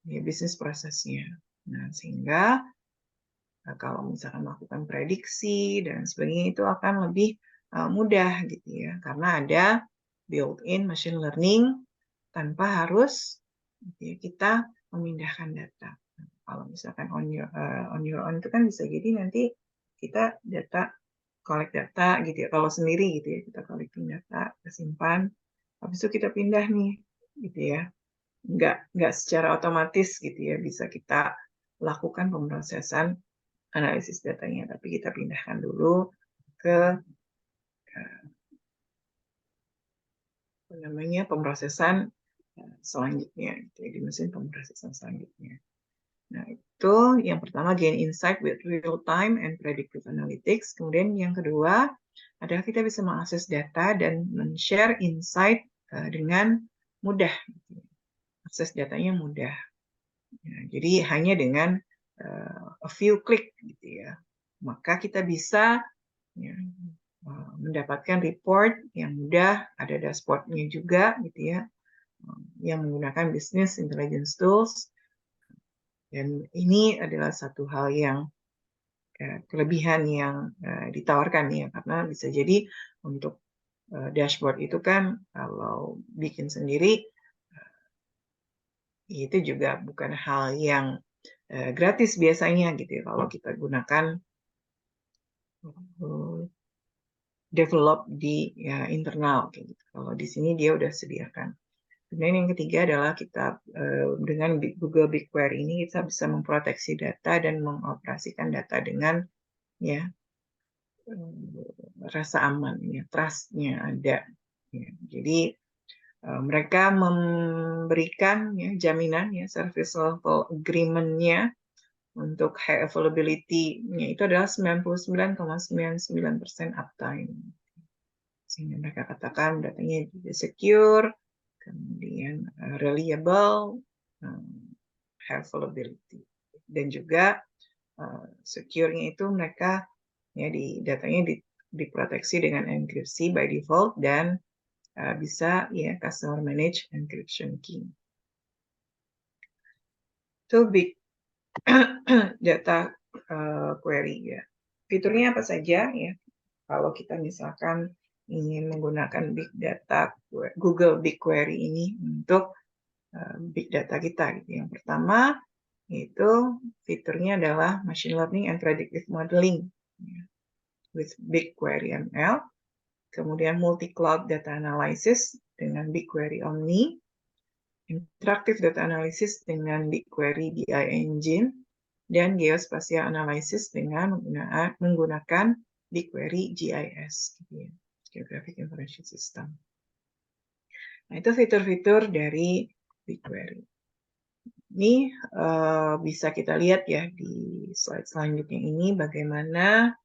ya, bisnis prosesnya. Nah, sehingga kalau misalkan melakukan prediksi dan sebagainya itu akan lebih mudah gitu ya, karena ada built-in machine learning tanpa harus gitu ya, kita memindahkan data. Kalau misalkan on your own itu kan bisa jadi nanti kita collect data gitu ya, kalau sendiri gitu ya, kita collecting data, kita simpan, habis itu kita pindah nih gitu ya, nggak secara otomatis gitu ya bisa kita lakukan pemrosesan analisis datanya, tapi kita pindahkan dulu ke namanya pemrosesan selanjutnya gitu ya, di mesin pemrosesan selanjutnya. Nah, itu yang pertama gain insight with real time and predictive analytics. Kemudian yang kedua adalah kita bisa mengakses data dan men-share insight dengan mudah. Akses datanya mudah. Ya, jadi hanya dengan a few click gitu ya, maka kita bisa ya, mendapatkan report yang mudah, ada dashboard-nya juga gitu ya, yang menggunakan business intelligence tools. Dan ini adalah satu hal yang kelebihan yang ditawarkan ya, karena bisa jadi untuk dashboard itu kan kalau bikin sendiri itu juga bukan hal yang gratis biasanya gitu ya, kalau kita gunakan develop di internal gitu. Kalau di sini dia udah sediakan. Kemudian yang ketiga adalah kita dengan Google BigQuery ini kita bisa memproteksi data dan mengoperasikan data dengan ya rasa aman, ya, trust-nya ada. Ya. Jadi mereka memberikan ya, jaminan ya service level agreement-nya untuk high availability-nya itu adalah 99,99% uptime. Sehingga mereka katakan datanya juga secure, kemudian reliable, high availability. Dan juga secure-nya itu mereka ya datanya diproteksi dengan enkripsi by default dan bisa ya customer manage encryption key. Itu big data query ya. Fiturnya apa saja ya? Kalau kita misalkan ingin menggunakan big data Google BigQuery ini untuk big data kita gitu. Yang pertama itu fiturnya adalah machine learning and predictive modeling ya, with BigQuery ML. Kemudian multi-cloud data analysis dengan BigQuery Omni, interactive data analysis dengan BigQuery BI Engine, dan geospatial analysis dengan menggunakan BigQuery GIS, gitu ya, Geographic Information System. Nah, itu fitur-fitur dari BigQuery. Ini bisa kita lihat ya di slide selanjutnya ini bagaimana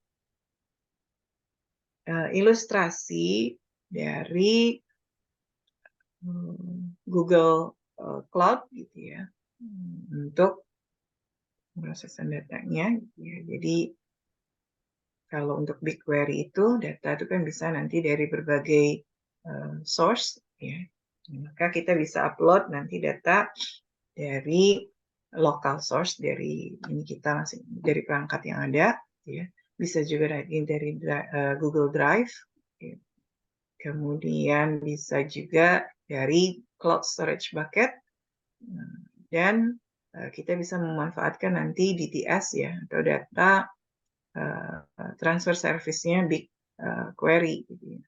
ilustrasi dari Google Cloud gitu ya untuk pemrosesan datanya. Ya, jadi kalau untuk BigQuery itu data itu kan bisa nanti dari berbagai source ya. Maka kita bisa upload nanti data dari local source dari ini kita masih dari perangkat yang ada ya. Bisa juga dari Google Drive ya. Kemudian bisa juga dari cloud storage bucket dan kita bisa memanfaatkan nanti DTS ya atau data transfer service-nya BigQuery gitu ya.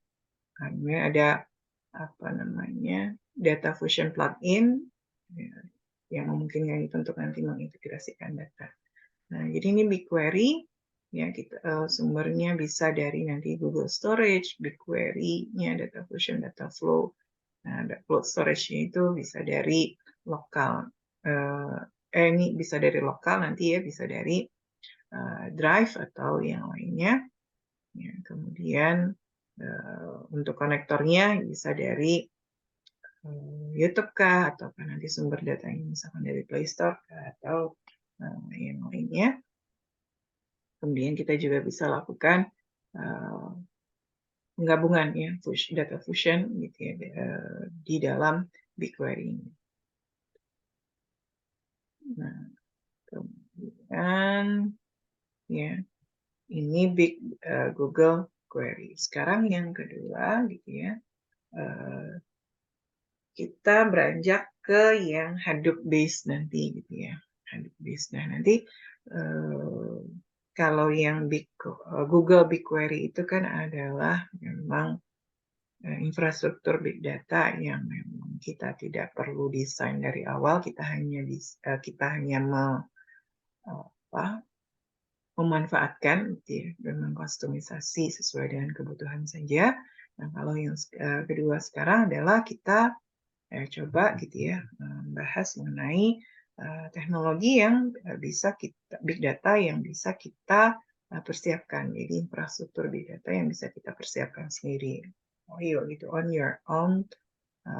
Kemudian ada apa namanya data fusion plugin ya, yang memungkinkan itu untuk nanti mengintegrasikan data. Nah, jadi ini BigQuery ya kita sumbernya bisa dari nanti Google Storage, BigQuery-nya data fusion, data flow. Nah, cloud storage-nya itu bisa dari lokal. Ini bisa dari lokal nanti ya bisa dari drive atau yang lainnya. Ya, kemudian untuk konektornya bisa dari YouTube kah atau nanti sumber datanya misalkan dari Play Store kah, atau yang lainnya. Kemudian kita juga bisa lakukan penggabungan ya data fusion gitu ya di dalam BigQuery ini. Nah, kemudian ya ini Google Query. Sekarang yang kedua gitu ya. Kita beranjak ke yang Hadoop base nanti gitu ya. Hadoop base. Nah, nanti kalau yang Google BigQuery itu kan adalah memang infrastruktur big data yang memang kita tidak perlu desain dari awal, kita hanya memanfaatkan gitu ya, dan mengkustomisasi sesuai dengan kebutuhan saja. Nah, kalau yang kedua sekarang adalah kita coba gitu ya membahas mengenai teknologi yang bisa kita big data yang bisa kita persiapkan. Jadi infrastruktur big data yang bisa kita persiapkan sendiri. Gitu on your own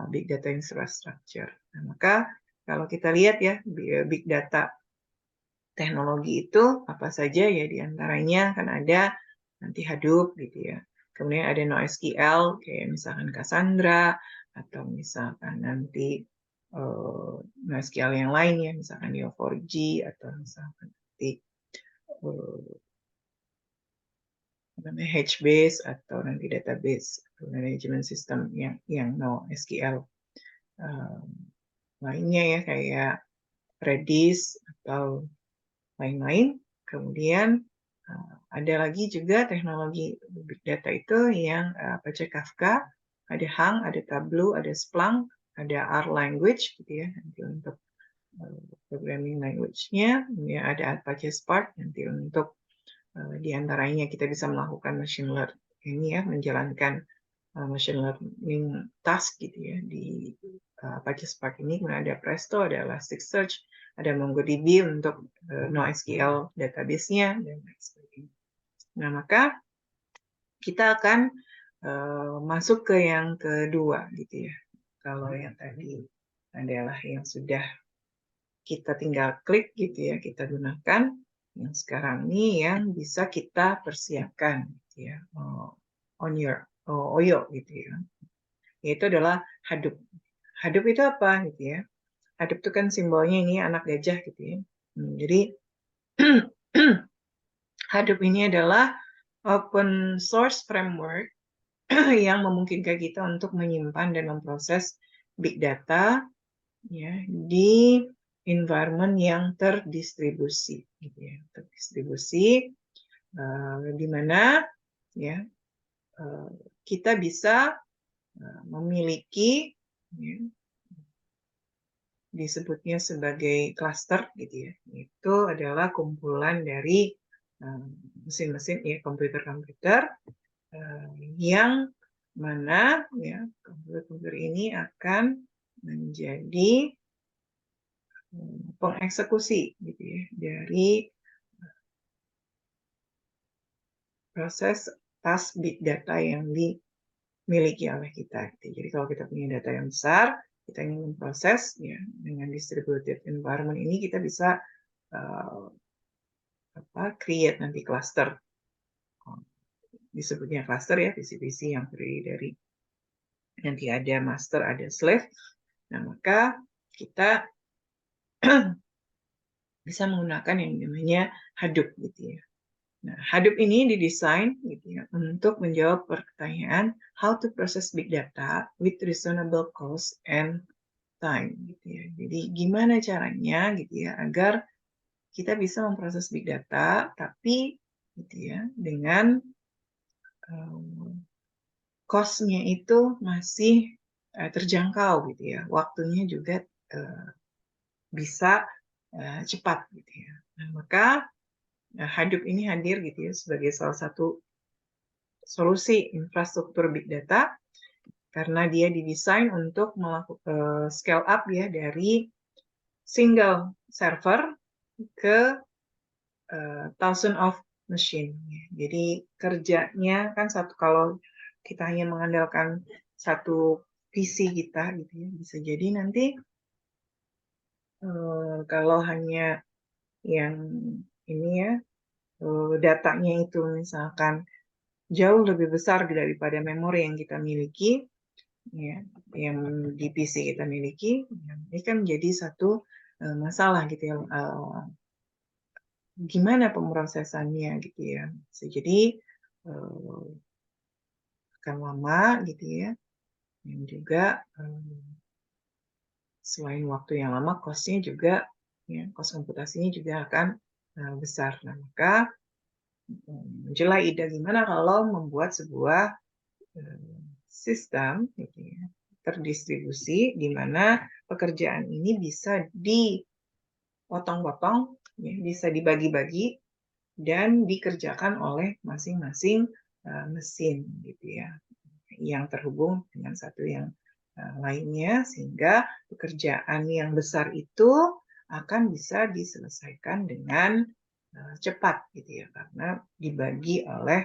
big data infrastructure. Nah, maka kalau kita lihat ya big data teknologi itu apa saja ya diantaranya kan ada nanti Hadoop gitu ya. Kemudian ada NoSQL kayak misalkan Cassandra atau misalkan nanti NoSQL yang lain ya misalkan Neo4j atau misalkan nanti namanya HBase atau nanti database atau management system yang NoSQL lainnya ya, kayak Redis atau lain-lain. Kemudian ada lagi juga teknologi big data itu yang Apache Kafka, ada Hang, ada Tableau, ada Splunk, ada R language gitu ya, nanti untuk programming language-nya, ya ada Apache Spark nanti untuk diantaranya kita bisa melakukan machine learning ini ya, menjalankan machine learning task gitu ya di Apache Spark ini. Kemudian ada Presto, ada Elasticsearch, ada MongoDB untuk NoSQL database-nya dan lain sebagainya. Nah, maka kita akan masuk ke yang kedua gitu ya. Kalau yang tadi adalah yang sudah kita tinggal klik gitu ya, kita gunakan. Yang sekarang ini yang bisa kita persiapkan gitu ya, on your OYO gitu ya. Yaitu adalah Hadoop. Hadoop itu apa gitu ya? Hadoop itu kan simbolnya ini anak gajah gitu ya. Jadi Hadoop ini adalah open source framework yang memungkinkan kita untuk menyimpan dan memproses big data ya di environment yang terdistribusi gitu ya. Terdistribusi di mana ya kita bisa memiliki ya, disebutnya sebagai cluster gitu ya. Itu adalah kumpulan dari mesin-mesin ya, komputer-komputer yang mana ya komputer-komputer ini akan menjadi pengeksekusi gitu ya dari proses task big data yang dimiliki oleh kita. Gitu. Jadi kalau kita punya data yang besar, kita ingin memproses ya dengan distributed environment ini kita bisa create nanti cluster. Disebutnya cluster ya, visi-visi yang terdiri dari nanti ada master, ada slave. Nah, maka kita bisa menggunakan yang namanya Hadoop gitu ya. Nah, Hadoop ini didesain gitu ya untuk menjawab pertanyaan how to process big data with reasonable cost and time gitu ya. Jadi gimana caranya gitu ya agar kita bisa memproses big data tapi gitu ya dengan cost-nya itu masih terjangkau gitu ya. Waktunya juga bisa cepat gitu ya. Nah, maka Hadoop ini hadir gitu ya sebagai salah satu solusi infrastruktur big data karena dia didesain untuk melakukan scale up ya dari single server ke thousand of machine. Jadi kerjanya kan satu, kalau kita hanya mengandalkan satu PC kita gitu ya, bisa jadi nanti kalau hanya yang ini ya datanya itu misalkan jauh lebih besar daripada memori yang kita miliki ya, yang di PC kita miliki, ini kan menjadi satu masalah gitu ya, gimana pemrosesannya gitu ya. Jadi akan lama gitu ya, dan juga selain waktu yang lama, cost-nya juga ya, cost komputasinya juga akan besar. Nah, maka muncullah ide gimana kalau membuat sebuah sistem gitu ya, terdistribusi di mana pekerjaan ini bisa dipotong-potong, ya, bisa dibagi-bagi dan dikerjakan oleh masing-masing mesin gitu ya, yang terhubung dengan satu yang lainnya sehingga pekerjaan yang besar itu akan bisa diselesaikan dengan cepat gitu ya karena dibagi oleh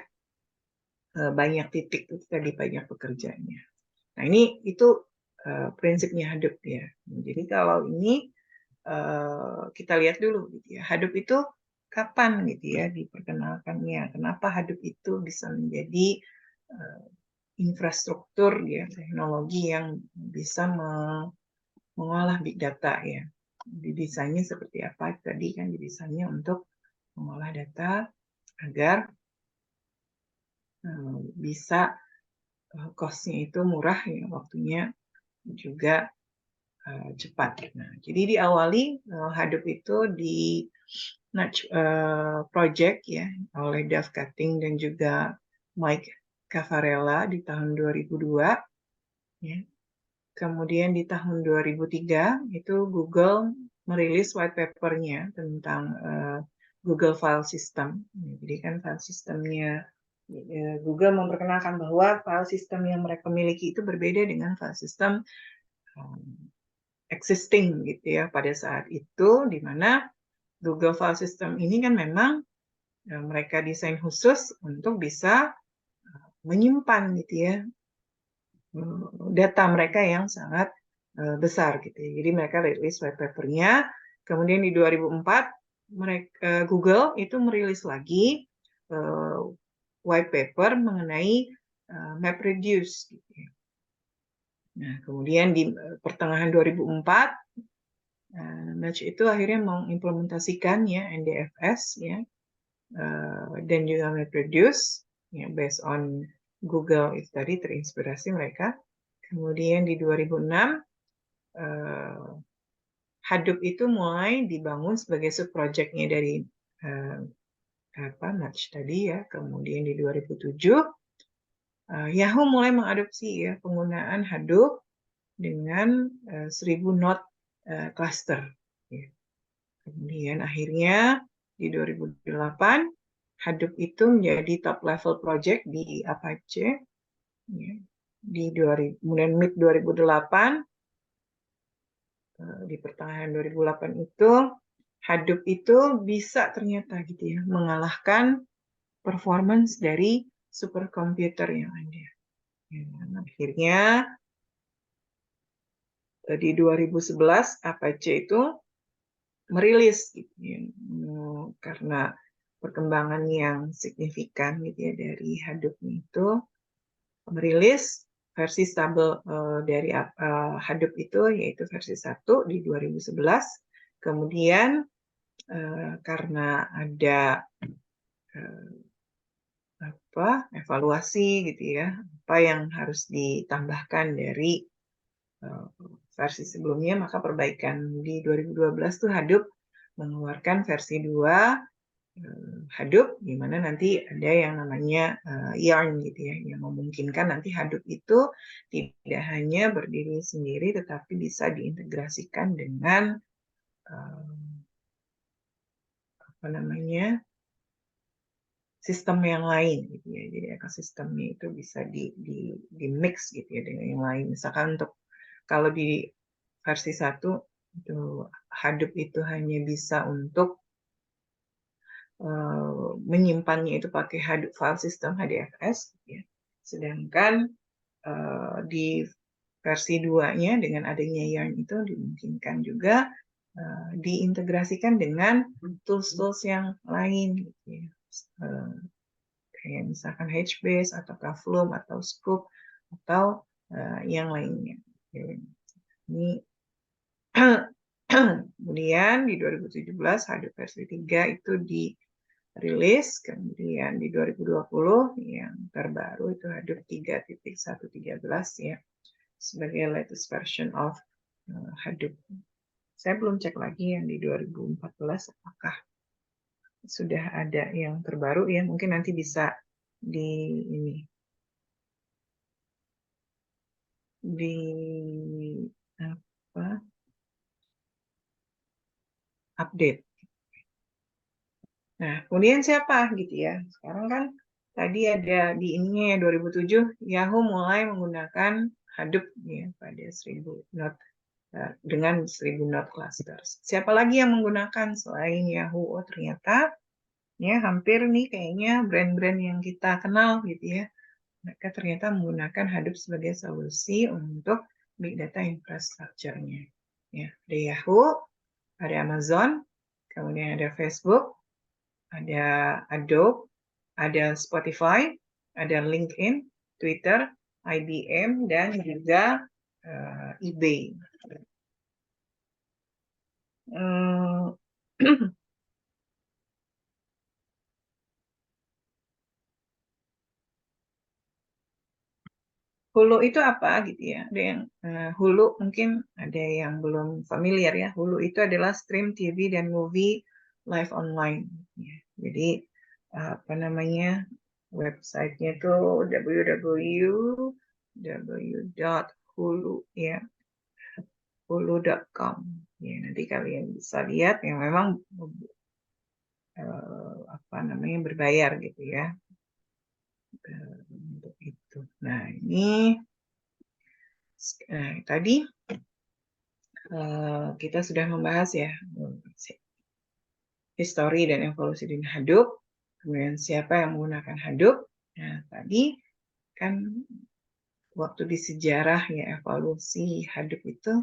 banyak titik itu tadi banyak pekerjaannya. Nah ini itu prinsipnya Hadoop ya. Jadi kalau ini kita lihat dulu gitu ya. Hadoop itu kapan gitu ya diperkenalkannya? Kenapa Hadoop itu bisa menjadi infrastruktur ya teknologi yang bisa mengolah big data ya. Didesainnya seperti apa? Tadi kan didesainnya untuk mengolah data agar bisa cost-nya itu murah ya, waktunya juga cepat. Nah, jadi diawali Hadoop itu di Nudge Project ya oleh Dave Cutting dan juga Mike Cavarella di tahun 2002 ya. Kemudian di tahun 2003 itu Google merilis white paper-nya tentang Google File System. Jadi kan file sistemnya Google memperkenalkan bahwa file system yang mereka miliki itu berbeda dengan file system existing gitu ya pada saat itu, di mana Google File System ini kan memang mereka desain khusus untuk bisa menyimpan gitu ya data mereka yang sangat besar gitu ya. Jadi mereka rilis white paper-nya. Kemudian di 2004 Google itu merilis lagi white paper mengenai MapReduce gitu ya. Nah, kemudian di pertengahan 2004 Nudge itu akhirnya mengimplementasikan ya NDFS ya dan juga MapReduce ya based on Google itu tadi terinspirasi mereka. Kemudian di 2006 Hadoop itu mulai dibangun sebagai subprojectnya dari Nudge tadi ya. Kemudian di 2007 Yahoo mulai mengadopsi ya penggunaan Hadoop dengan 1000 node cluster. Ya. Kemudian akhirnya di 2008 Hadoop itu menjadi top level project di Apache. Ya. Kemudian mid 2008 di pertengahan 2008 itu Hadoop itu bisa ternyata gitu ya mengalahkan performance dari superkomputer yang ada. Ya, akhirnya di 2011 Apache itu merilis gitu ya, karena perkembangan yang signifikan gitu ya dari Hadoop itu merilis versi stable dari Hadoop itu yaitu versi 1 di 2011. Kemudian karena ada evaluasi gitu ya, apa yang harus ditambahkan dari versi sebelumnya, maka perbaikan di 2012 tuh Hadoop mengeluarkan versi 2 Hadoop, di mana nanti ada yang namanya Yarn gitu ya, yang memungkinkan nanti Hadoop itu tidak hanya berdiri sendiri, tetapi bisa diintegrasikan dengan apa namanya sistem yang lain gitu ya. Jadi ekosistemnya itu bisa di mix gitu ya dengan yang lain. Misalkan untuk kalau di versi 1 itu Hadoop itu hanya bisa untuk menyimpannya itu pakai Hadoop file system HDFS gitu ya. Sedangkan di versi 2-nya dengan adanya Yarn itu dimungkinkan juga diintegrasikan dengan tools-tools yang lain gitu ya. Kayak misalkan HBase atau Flume atau Scoop atau yang lainnya. Ini kemudian di 2017 Hadoop versi 3 itu dirilis, kemudian di 2020 yang terbaru itu Hadoop 3.1.13 ya sebagai latest version of Hadoop. Saya belum cek lagi yang di 2014 apakah sudah ada yang terbaru ya, mungkin nanti bisa di ini di apa update. Nah, kemudian siapa gitu ya? Sekarang kan tadi ada di ininya ya 2007 Yahoo mulai menggunakan Hadoop ya pada 1000 node dengan 1000 node clusters. Siapa lagi yang menggunakan selain Yahoo? Oh, ternyata ya hampir nih kayaknya brand-brand yang kita kenal gitu ya. Mereka ternyata menggunakan Hadoop sebagai solusi untuk big data infrastructure-nya. Ya, ada Yahoo, ada Amazon, kemudian ada Facebook, ada Adobe, ada Spotify, ada LinkedIn, Twitter, IBM, dan juga eBay. Hulu itu apa gitu ya? Ada yang Hulu mungkin ada yang belum familiar ya. Hulu itu adalah stream TV dan movie live online. Ya. Jadi apa namanya websitenya itu www.hulu ya hulu.com. Ya, nanti kalian bisa lihat yang memang apa namanya berbayar gitu ya untuk itu. Nah ini tadi kita sudah membahas ya histori dan evolusi dunia Hadoop, kemudian siapa yang menggunakan Hadoop. Nah tadi kan waktu di sejarah ya evolusi Hadoop itu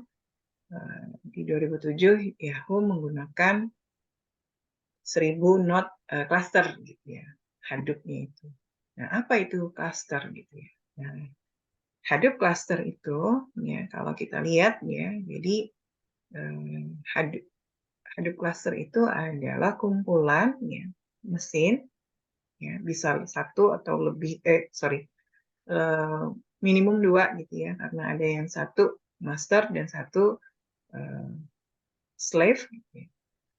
di 2007 Yahoo menggunakan 1000 node cluster gitu ya Hadoop-nya itu. Nah apa itu cluster gitu ya? Nah, Hadoop cluster itu ya kalau kita lihat ya jadi Hadoop Hadoop cluster itu adalah kumpulan ya, mesin ya bisa satu atau lebih minimum 2 gitu ya karena ada yang satu master dan satu slave gitu ya.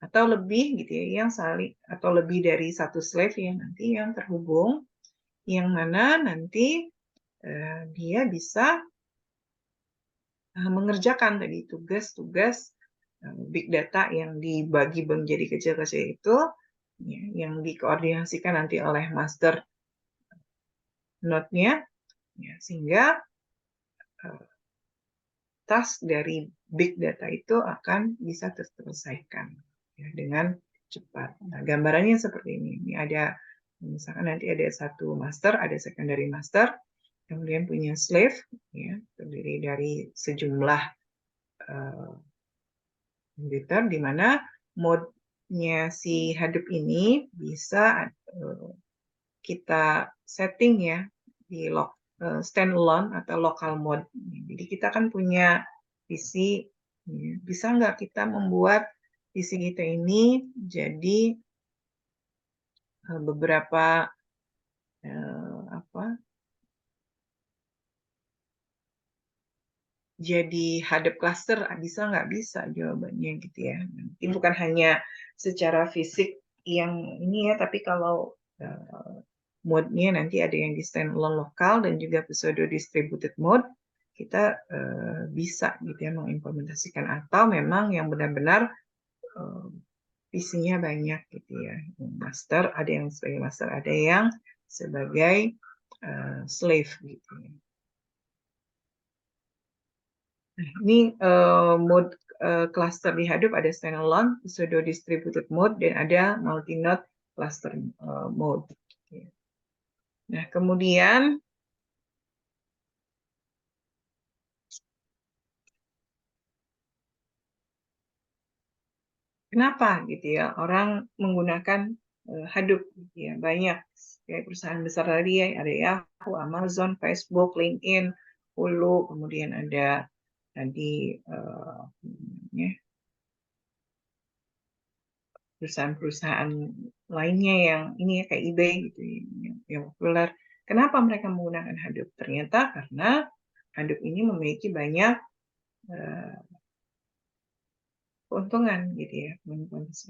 Atau lebih gitu ya yang saling atau lebih dari satu slave yang nanti yang terhubung yang mana nanti dia bisa mengerjakan tadi tugas-tugas big data yang dibagi menjadi kecil-kecil itu ya, yang dikoordinasikan nanti oleh master node-nya ya, sehingga task dari big data itu akan bisa terselesaikan ya, dengan cepat. Nah, gambarannya seperti ini. Ini ada misalkan nanti ada satu master, ada secondary master, kemudian punya slave ya, terdiri dari sejumlah komputer di mana mode-nya si Hadoop ini bisa kita setting ya di standalone atau local mode. Jadi kita kan punya PC, bisa nggak kita membuat PC kita ini jadi beberapa apa? Jadi Hadoop cluster bisa nggak bisa jawabannya gitu ya. Mungkin bukan hanya secara fisik yang ini ya, tapi kalau mode-nya nanti ada yang di standalone lokal dan juga pseudo distributed mode, kita bisa gitu ya mengimplementasikan atau memang yang benar-benar PC-nya banyak gitu ya. Master ada yang sebagai master, ada yang sebagai slave gitu ya. Ini mode cluster di Hadoop ada standalone, pseudo distributed mode dan ada multi-node cluster mode. Nah, kemudian kenapa gitu ya orang menggunakan Hadoop gitu ya banyak kayak perusahaan besar tadi ya ada Yahoo, Amazon, Facebook, LinkedIn, Hulu, kemudian ada tadi perusahaan-perusahaan lainnya yang ini ya kayak eBay gitu yang populer. Kenapa mereka menggunakan Hadoop? Ternyata karena Hadoop ini memiliki banyak keuntungan gitu ya.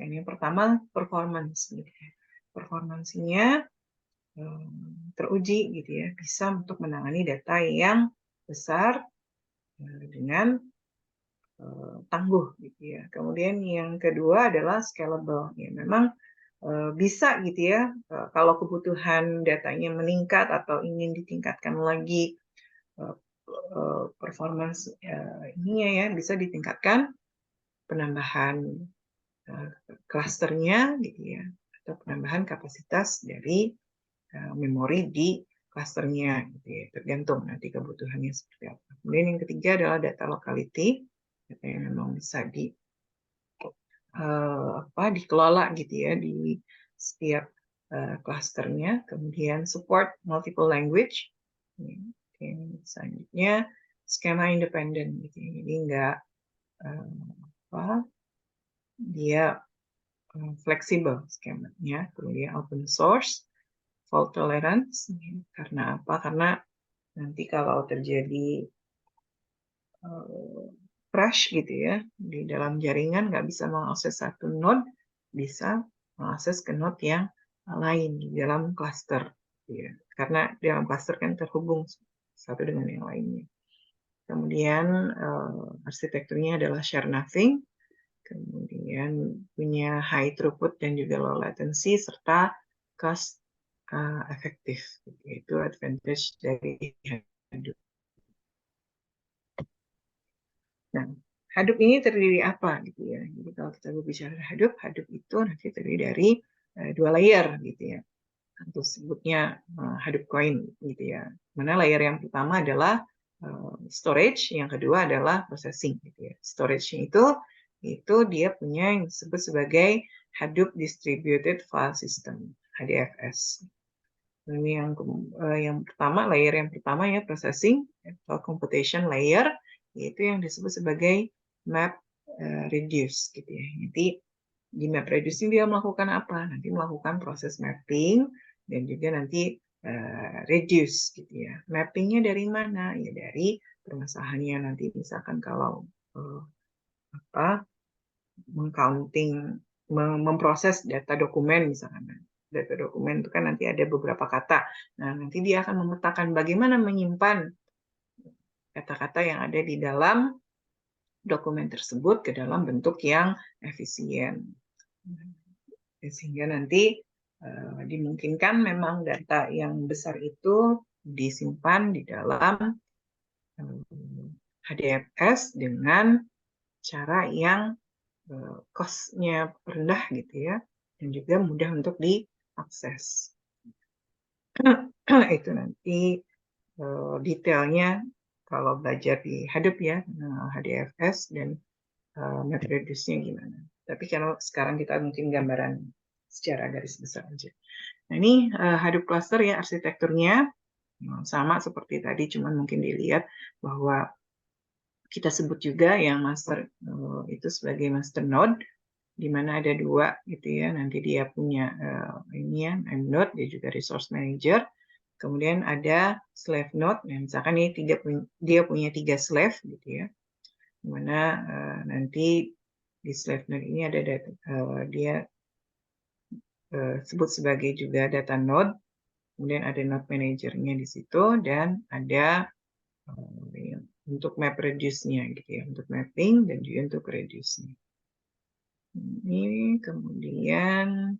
Yang pertama performance gitu ya. Performansinya teruji gitu ya, bisa untuk menangani data yang besar dengan tangguh gitu ya. Kemudian yang kedua adalah scalable. Ya, memang bisa gitu ya kalau kebutuhan datanya meningkat atau ingin ditingkatkan lagi performance ininya ya bisa ditingkatkan penambahan klasternya gitu ya atau penambahan kapasitas dari memori di klasternya gitu ya tergantung nanti kebutuhannya seperti apa. Kemudian yang ketiga adalah data locality data yang memang bisa dikelola gitu ya di setiap klasternya. Kemudian support multiple language. Selanjutnya skema independen gitu ya. Jadi nggak dia fleksibel skemanya. Kemudian open source, fault tolerance. Karena apa? Karena nanti kalau terjadi crash gitu ya di dalam jaringan, nggak bisa mengakses satu node, bisa mengakses ke node yang lain di dalam cluster, ya. Karena dalam cluster kan terhubung satu dengan yang lainnya. Kemudian arsitekturnya adalah share nothing, kemudian punya high throughput dan juga low latency, serta cost efektif. Itu advantage dari Hadoop. Nah, Hadoop ini terdiri apa gitu ya? Jadi kalau kita berbicara Hadoop, Hadoop itu nanti terdiri dari dua layer gitu ya. Atau sebutnya Hadoop coin gitu ya. Mana layer yang pertama adalah storage, yang kedua adalah processing gitu ya. Storage-nya itu dia punya yang disebut sebagai Hadoop Distributed File System, HDFS. Ini yang pertama, layer yang pertama ya, processing atau computation layer, yaitu yang disebut sebagai map reduce gitu ya. Nanti di map reduce ini dia melakukan apa? Nanti melakukan proses mapping dan juga nanti reduce gitu ya. Mappingnya dari mana? Ya dari permasalahannya nanti, misalkan kalau mengcounting, memproses data dokumen misalkan. Data dokumen itu kan nanti ada beberapa kata. Nah, nanti dia akan memetakan bagaimana menyimpan kata-kata yang ada di dalam dokumen tersebut ke dalam bentuk yang efisien. Sehingga nanti dimungkinkan memang data yang besar itu disimpan di dalam HDFS dengan cara yang cost-nya rendah gitu ya, dan juga mudah untuk diakses. Itu nanti detailnya kalau belajar di Hadoop ya, HDFS dan MapReduce-nya gimana. Tapi kalau sekarang kita mungkin gambaran secara garis besar aja. Nah, ini Hadoop cluster ya, arsitekturnya sama seperti tadi, cuman mungkin dilihat bahwa kita sebut juga yang master itu sebagai master node, di mana ada dua gitu ya. Nanti dia punya ini ya, node, dia juga resource manager. Kemudian ada slave node, nah, misalkan ini dia punya 3 slave gitu ya. Dimana nanti di slave node ini ada data, dia sebut sebagai juga data node. Kemudian ada node manajernya di situ, dan ada untuk map reduce-nya gitu ya, untuk mapping dan juga untuk reduce-nya. Ini kemudian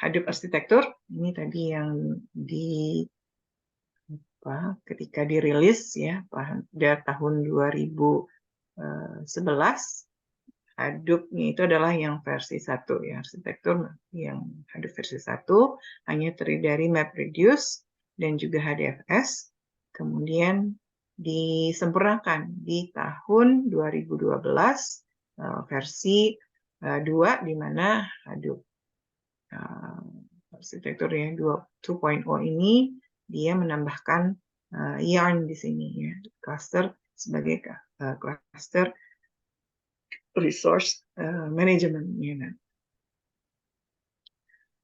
Hadoop arsitektur, ini tadi yang ketika dirilis ya pada tahun 2011, Hadoop-nya itu adalah yang versi 1 ya, arsitektur yang Hadoop versi 1 hanya terdiri dari MapReduce dan juga HDFS. Kemudian disempurnakan di tahun 2012 versi 2, di mana Hadoop arsitekturnya 2.0 ini dia menambahkan yarn di sini ya, cluster sebagai cluster resource management.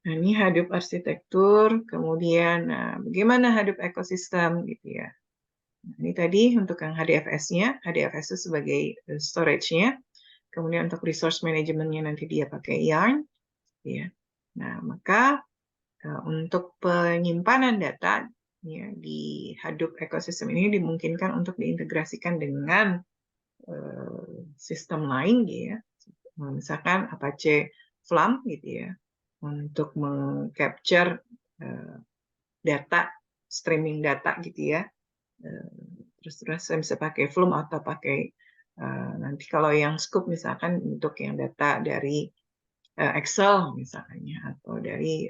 Nah, ini Hadoop arsitektur, kemudian bagaimana Hadoop ekosistem gitu ya. Nah, ini tadi untuk yang HDFS-nya, HDFS itu sebagai storage-nya, kemudian untuk resource management-nya nanti dia pakai yarn, ya. Nah, maka untuk penyimpanan data ya, di Hadoop ekosistem ini dimungkinkan untuk diintegrasikan dengan sistem lain gitu ya. Misalkan Apache Flum gitu ya, untuk mengcapture data, streaming data gitu ya. Terus saya bisa pakai Flume atau pakai nanti kalau yang Scoop misalkan untuk yang data dari Excel misalnya, atau dari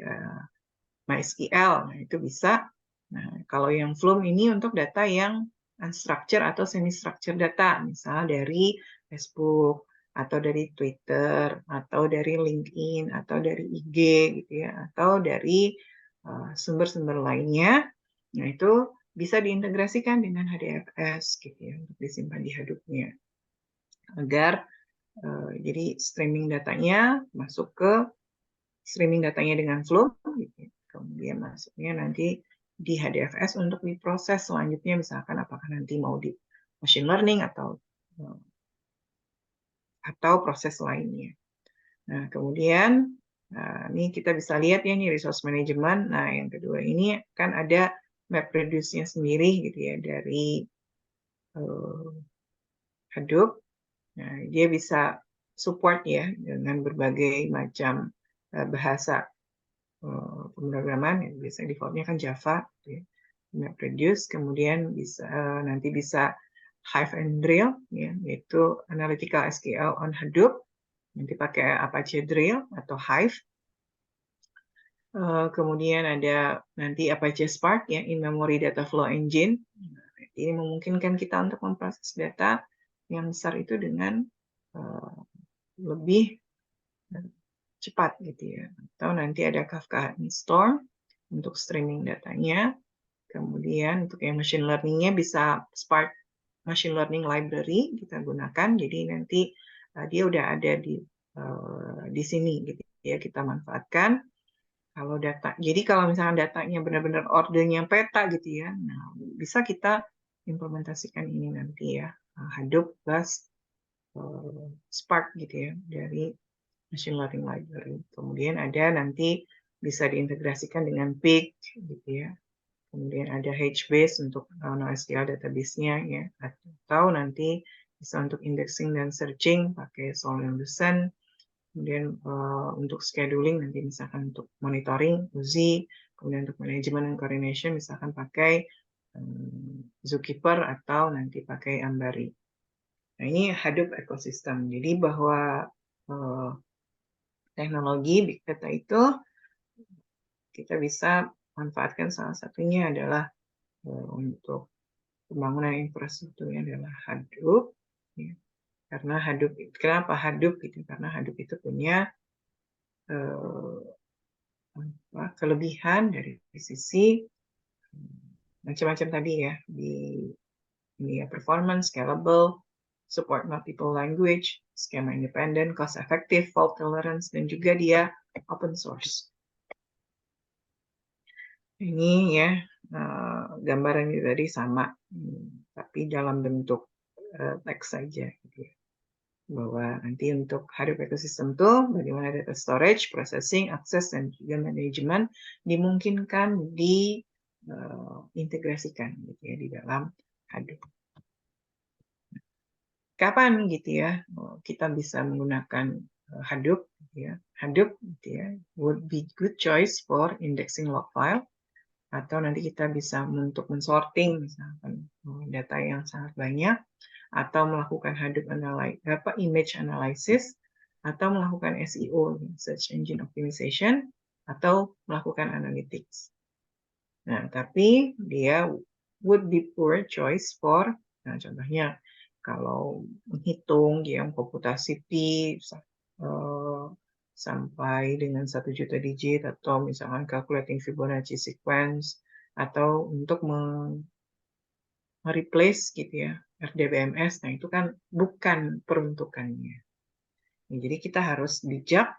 MySQL, nah itu bisa. Nah, kalau yang Flume ini untuk data yang unstructured atau semi-structured data, misalnya dari Facebook, atau dari Twitter, atau dari LinkedIn, atau dari IG gitu ya, atau dari sumber-sumber lainnya. Nah, itu bisa diintegrasikan dengan HDFS gitu ya, untuk disimpan di Hadoop-nya. Agar jadi streaming datanya masuk ke streaming datanya dengan Flume, gitu. Kemudian masuknya nanti di HDFS untuk diproses selanjutnya, misalkan apakah nanti mau di machine learning atau proses lainnya. Nah, kemudian ini kita bisa lihat ya, ini resource management. Nah, yang kedua ini kan ada MapReduce-nya sendiri gitu ya dari Hadoop. Nah, dia bisa support ya dengan berbagai macam bahasa pemrograman, yang biasanya defaultnya kan Java, gitu ya. MapReduce, kemudian nanti bisa Hive and Drill, ya, yaitu Analytical SQL on Hadoop, nanti pakai Apache Drill atau Hive. Kemudian ada nanti Apache Spark, ya, in-memory data flow engine. Ini memungkinkan kita untuk memproses data yang besar itu dengan lebih cepat gitu ya. Atau nanti ada Kafka Storm untuk streaming datanya. Kemudian untuk yang machine learning-nya bisa Spark Machine Learning Library kita gunakan. Jadi nanti dia udah ada di sini gitu ya, kita manfaatkan. Kalau jadi kalau misalnya datanya benar-benar ordernya peta gitu ya, nah bisa kita implementasikan ini nanti ya, Hadoop plus Spark gitu ya dari Machine Learning Library. Kemudian ada nanti bisa diintegrasikan dengan Pig gitu ya. Kemudian ada HBase untuk NoSQL database-nya ya, atau nanti bisa untuk indexing dan searching pakai Solution. Kemudian untuk scheduling nanti misalkan untuk monitoring Uzi, kemudian untuk management dan coordination misalkan pakai Zookeeper atau nanti pakai Ambari. Nah, ini Hadoop ekosistem. Jadi bahwa teknologi Big Data itu kita bisa manfaatkan, salah satunya adalah untuk pembangunan infrastrukturnya adalah Hadoop. Ya. Karena Hadoop, kenapa Hadoop? Gitu? Karena Hadoop itu punya kelebihan dari sisi macam-macam tadi ya, di performance, scalable, support multiple language, schema independent, cost effective, fault tolerance, dan juga dia open source. Ini ya gambarannya tadi sama, tapi dalam bentuk teks saja gitu ya. Bahwa nanti untuk Hadoop ecosystem itu bagaimana data storage, processing, access, dan juga manajemen dimungkinkan diintegrasikan gitu ya di dalam Hadoop. Kapan gitu ya kita bisa menggunakan Hadoop gitu ya. Hadoop gitu ya would be good choice for indexing log file, atau nanti kita bisa untuk mensorting misalkan data yang sangat banyak, atau melakukan Hadoop image analysis, atau melakukan SEO, search engine optimization, atau melakukan analytics. Nah, tapi dia would be poor choice for, nah contohnya kalau menghitung yang komputasi pi sampai dengan 1 juta digit, atau misalkan calculating Fibonacci sequence, atau untuk mereplace gitu ya RDBMS, nah itu kan bukan peruntukannya. Nah, jadi kita harus bijak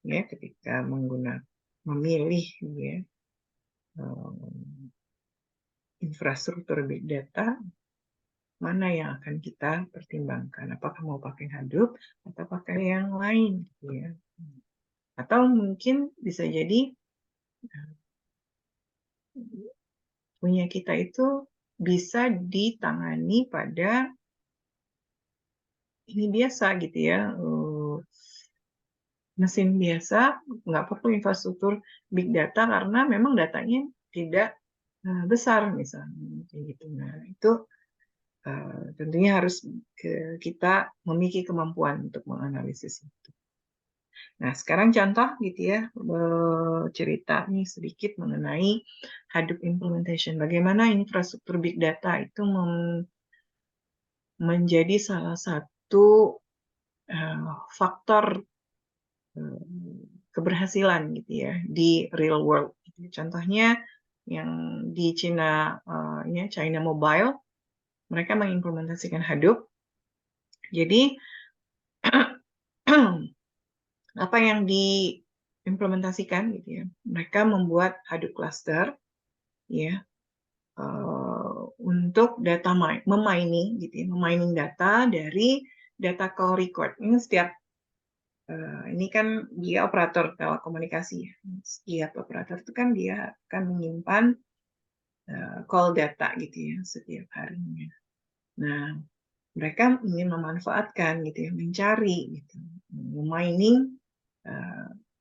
ya ketika memilih ya infrastruktur big data, mana yang akan kita pertimbangkan, apakah mau pakai Hadoop atau pakai yang lain gitu ya. Atau mungkin bisa jadi punya kita itu bisa ditangani pada ini biasa gitu ya, mesin biasa, nggak perlu infrastruktur big data karena memang datanya tidak besar misalnya gitu. Nah itu tentunya harus kita memiliki kemampuan untuk menganalisis itu. Nah sekarang contoh gitu ya, cerita nih sedikit mengenai Hadoop implementation. Bagaimana infrastruktur big data itu menjadi salah satu faktor keberhasilan gitu ya di real world. Contohnya yang di China Mobile, mereka mengimplementasikan Hadoop. Jadi apa yang diimplementasikan gitu ya? Mereka membuat Hadoop cluster ya, untuk data memining gitu ya, memining data dari data call record. Ini ini kan dia operator telekomunikasi ya. Setiap operator itu kan dia akan menyimpan call data gitu ya setiap harinya. Nah, mereka ingin memanfaatkan gitu ya, mencari gitu, mining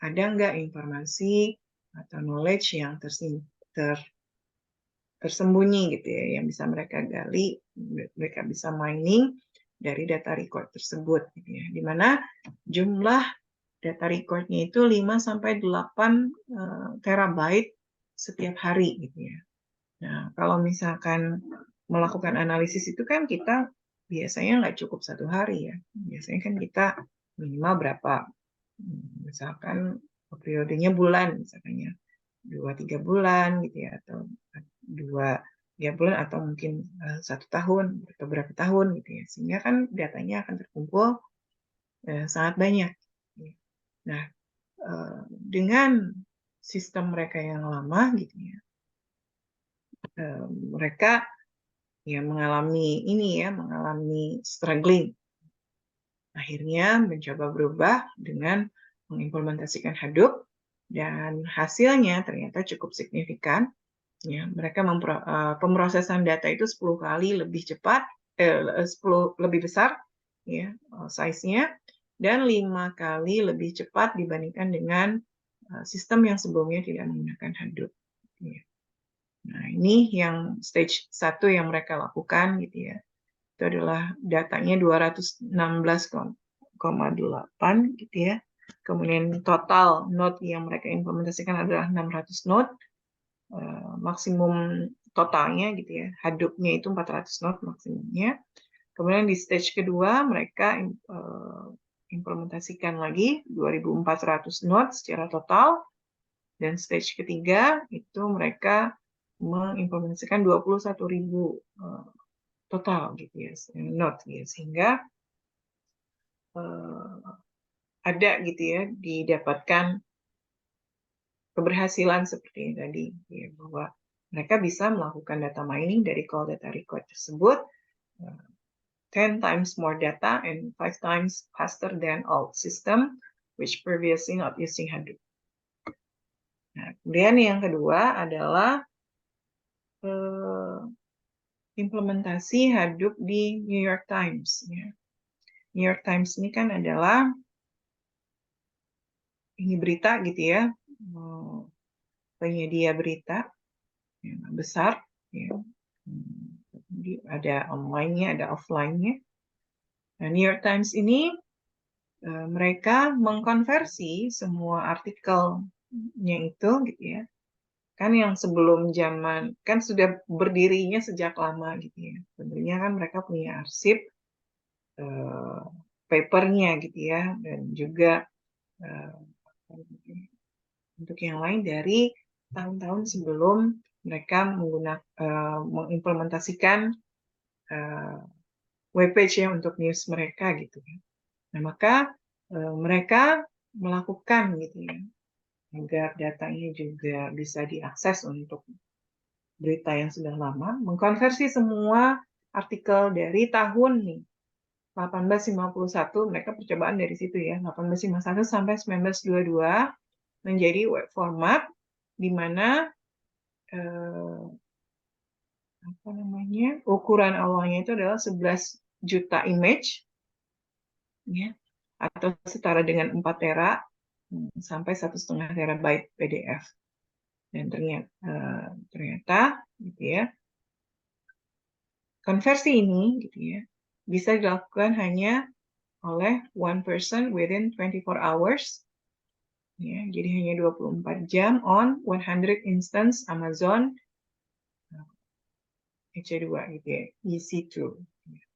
ada nggak informasi atau knowledge yang tersembunyi gitu ya, yang bisa mereka gali, mereka bisa mining dari data record tersebut gitu ya, di mana jumlah data recordnya itu 5 sampai 8 terabyte setiap hari gitu ya. Nah, kalau misalkan melakukan analisis itu kan kita biasanya nggak cukup 1 hari ya. Biasanya kan kita minimal berapa, misalkan periodenya bulan, misalkan ya 2-3 bulan gitu ya, atau 2-3 bulan, atau mungkin 1 tahun atau berapa tahun gitu ya. Sehingga kan datanya akan terkumpul sangat banyak. Nah, dengan sistem mereka yang lama gitu ya, mereka ya mengalami struggling. Akhirnya mencoba berubah dengan mengimplementasikan Hadoop, dan hasilnya ternyata cukup signifikan. Ya, mereka pemrosesan data itu 10 kali lebih cepat, 10 lebih besar ya size-nya, dan 5 kali lebih cepat dibandingkan dengan sistem yang sebelumnya tidak menggunakan Hadoop. Ya. Nah, ini yang stage 1 yang mereka lakukan gitu ya. Itu adalah datanya 216,8 gitu ya. Kemudian total node yang mereka implementasikan adalah 600 node. Maksimum totalnya gitu ya. Hadoop-nya itu 400 node maksimumnya. Kemudian di stage kedua mereka implementasikan lagi 2.400 node secara total. Dan stage ketiga itu mereka mengimplementasikan 21.000 total gitu ya, node ya, sehingga ada gitu ya didapatkan keberhasilan seperti ini tadi ya, bahwa mereka bisa melakukan data mining dari call data record tersebut 10 times more data and 5 times faster than old system which previously not using Hadoop. Nah, kemudian yang kedua adalah implementasi Hadoop di New York Times. Ya. New York Times ini kan adalah ini berita gitu ya, penyedia berita yang besar. Ya. Jadi ada online-nya, ada offline-nya. Nah, New York Times ini mereka mengkonversi semua artikelnya itu gitu ya. Kan yang sebelum zaman, kan sudah berdirinya sejak lama gitu ya. Tentunya kan mereka punya arsip papernya gitu ya, dan juga untuk yang lain dari tahun-tahun sebelum mereka mengimplementasikan web page ya untuk news mereka gitu ya. Nah, maka mereka melakukan gitu ya, agar datanya juga bisa diakses untuk berita yang sudah lama, mengkonversi semua artikel dari tahun nih 1851, mereka percobaan dari situ ya, 1851 sampai 1922 menjadi web format di mana ukuran awalnya itu adalah 11 juta image ya, atau setara dengan 4 tera sampai 1,5 terabyte PDF. Dan ternyata gitu ya, konversi ini gitu ya bisa dilakukan hanya oleh one person within 24 hours. Ya, jadi hanya 24 jam on 100 instance Amazon EC2 gitu ya, EC2.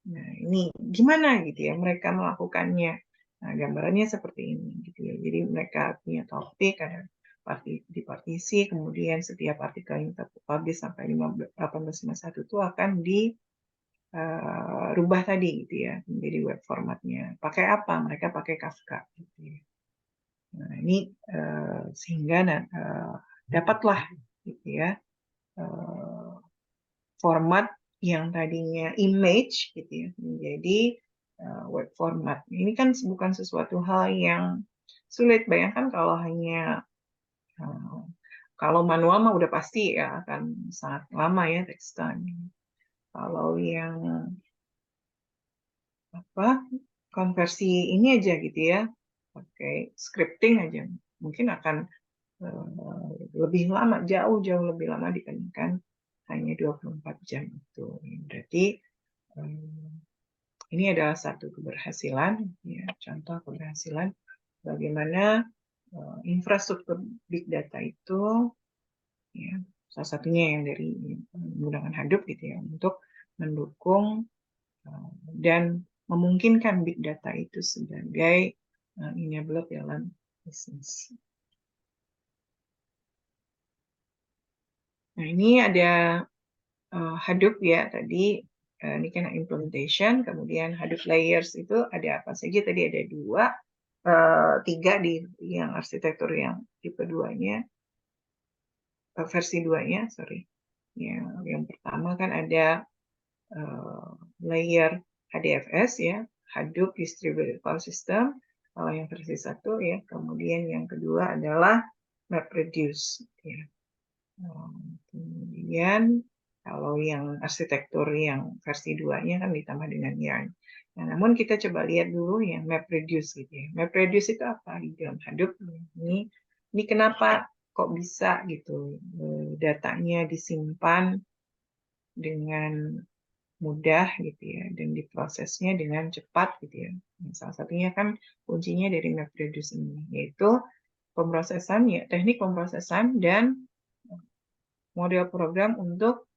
Nah, ini gimana gitu ya mereka melakukannya. Nah, gambarannya seperti ini gitu ya. Jadi mereka punya topik, ada di partisi, kemudian setiap artikel yang terpublish sampai 1851 itu akan dirubah tadi gitu ya, menjadi web formatnya. Pakai apa? Mereka pakai Kafka gitu ya. Nah, ini sehingga dapatlah gitu ya format yang tadinya image gitu ya menjadi web format. Ini kan bukan sesuatu hal yang sulit. Bayangkan kalau hanya kalau manual mah udah pasti ya akan sangat lama ya text time. Kalau yang konversi ini aja gitu ya, pakai scripting aja, mungkin akan lebih lama, jauh lebih lama dibandingkan hanya 24 jam itu. Berarti ini adalah satu keberhasilan, ya, contoh keberhasilan bagaimana infrastruktur big data itu, ya, salah satunya yang dari menggunakan Hadoop gitu ya, untuk mendukung dan memungkinkan big data itu sebagai enabler dalam bisnis. Nah, ini ada Hadoop ya tadi, ini kan implementation, kemudian Hadoop layers itu ada apa saja? Tadi ada 3 di yang arsitektur yang tipe 2-nya, versi 2-nya, sorry. Yang pertama kan ada layer HDFS ya, Hadoop Distributed File System, kalau yang versi 1 ya. Kemudian yang kedua adalah MapReduce ya. Kemudian kalau yang arsitektur yang versi 2-nya kan ditambah dengan Yarn. Nah, namun kita coba lihat dulu yang MapReduce gitu ya. MapReduce itu apa di dalam Hadoop? Ini kenapa kok bisa gitu datanya disimpan dengan mudah gitu ya dan diprosesnya dengan cepat gitu ya. Salah satunya kan kuncinya dari MapReduce ini, yaitu pemrosesan ya, teknik pemrosesan dan model program untuk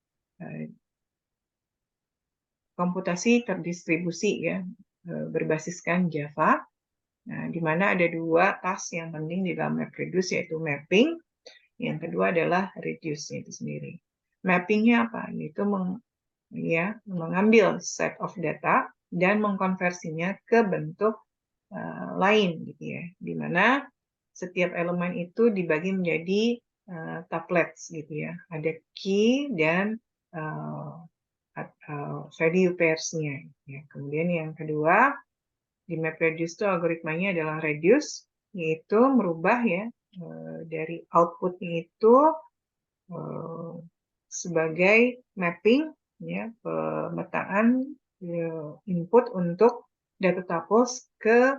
komputasi terdistribusi ya, berbasiskan Java. Nah, di mana ada 2 task yang penting di dalam MapReduce, yaitu mapping, yang kedua adalah reduce itu sendiri. Mappingnya apa? Yaitu mengambil set of data dan mengkonversinya ke bentuk lain gitu ya, di mana setiap elemen itu dibagi menjadi tuplets gitu ya, ada key dan value pairs-nya ya. Kemudian yang kedua di MapReduce itu algoritmanya adalah reduce, yaitu merubah ya dari output-nya itu sebagai mapping ya, pemetaan input untuk data tuples ke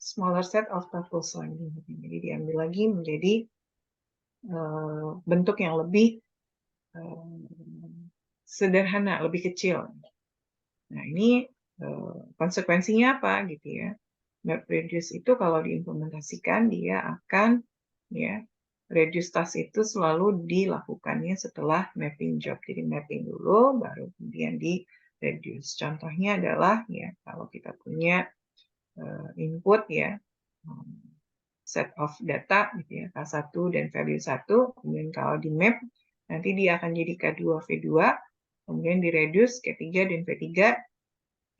smaller set of tuples lagi. Jadi diambil lagi menjadi bentuk yang lebih sederhana, lebih kecil. Nah, ini konsekuensinya apa gitu ya. MapReduce itu kalau diimplementasikan dia akan ya reduce task itu selalu dilakukannya setelah mapping job. Jadi mapping dulu baru kemudian di reduce. Contohnya adalah ya kalau kita punya input ya set of data gitu ya, K1 dan value 1, kemudian kalau di map nanti dia akan jadi K2 V2, kemudian di reduce K3 dan V3.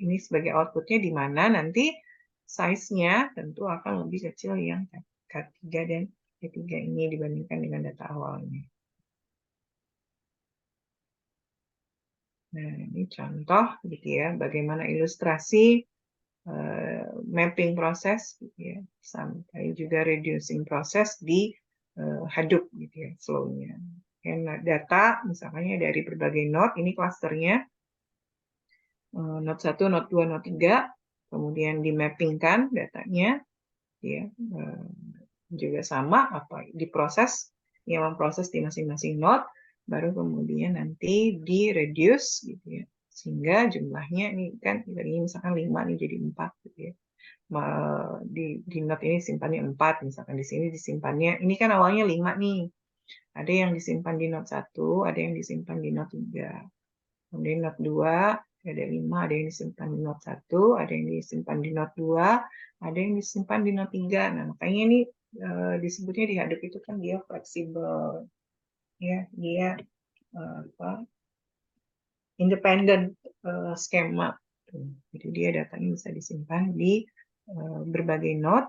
Ini sebagai outputnya di mana nanti size-nya tentu akan lebih kecil yang K3 dan K3 ini dibandingkan dengan data awalnya. Nah, ini contoh gitu ya, bagaimana ilustrasi mapping proses gitu ya, sampai juga reducing proses di Hadoop gitu ya, flow-nya. Data misalnya dari berbagai node, ini klasternya node 1, node 2, node 3, kemudian dimappingkan datanya ya, juga sama apa diproses yang memproses di masing-masing node, baru kemudian nanti di reduce gitu ya, sehingga jumlahnya ini kan tadi misalkan 5 nih jadi 4 gitu ya. Di node ini simpannya 4, misalkan di sini disimpannya, ini kan awalnya 5 nih, ada yang disimpan di node 1, ada yang disimpan di node 3, kemudian node 2 ada 5, ada yang disimpan di node 1, ada yang disimpan di node 2, ada yang disimpan di node 3. Nah, makanya ini disebutnya di Hadoop itu kan dia fleksibel ya, dia independent skema. Jadi dia datanya bisa disimpan di berbagai node.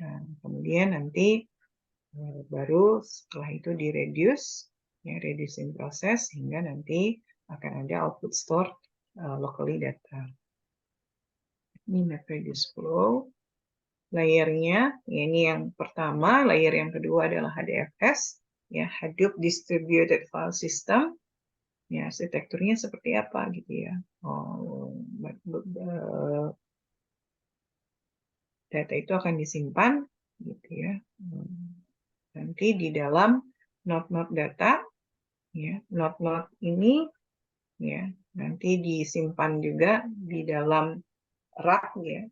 Nah, kemudian nanti baru setelah itu di reduce ya, reducing proses hingga nanti akan ada output store locally data. Ini MapReduce flow. Layernya, ya, ini yang pertama. Layer yang kedua adalah HDFS, ya, Hadoop Distributed File System. Ya, arsitekturnya seperti apa gitu ya. Data itu akan disimpan gitu ya. Nanti di dalam node-node data, ya, node-node ini, ya, nanti disimpan juga di dalam rak, ya.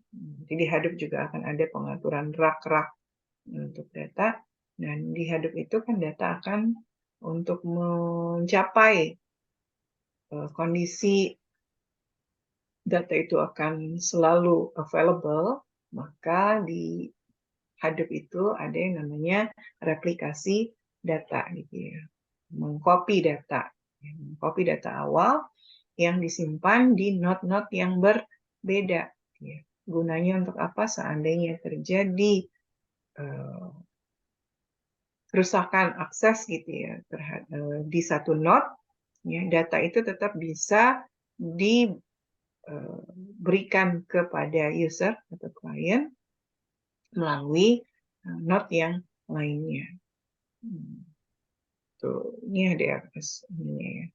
Jadi Hadoop juga akan ada pengaturan rak-rak untuk data, dan di Hadoop itu kan data akan untuk mencapai kondisi data itu akan selalu available, maka di Hadoop itu ada yang namanya replikasi data gitu ya. Mengcopy data awal yang disimpan di node-node yang berbeda. Ya. Gunanya untuk apa? Seandainya terjadi kerusakan akses gitu ya di satu node, ya, data itu tetap bisa diberikan kepada user atau klien melalui node yang lainnya. Tuh, ini HDFS ini ya.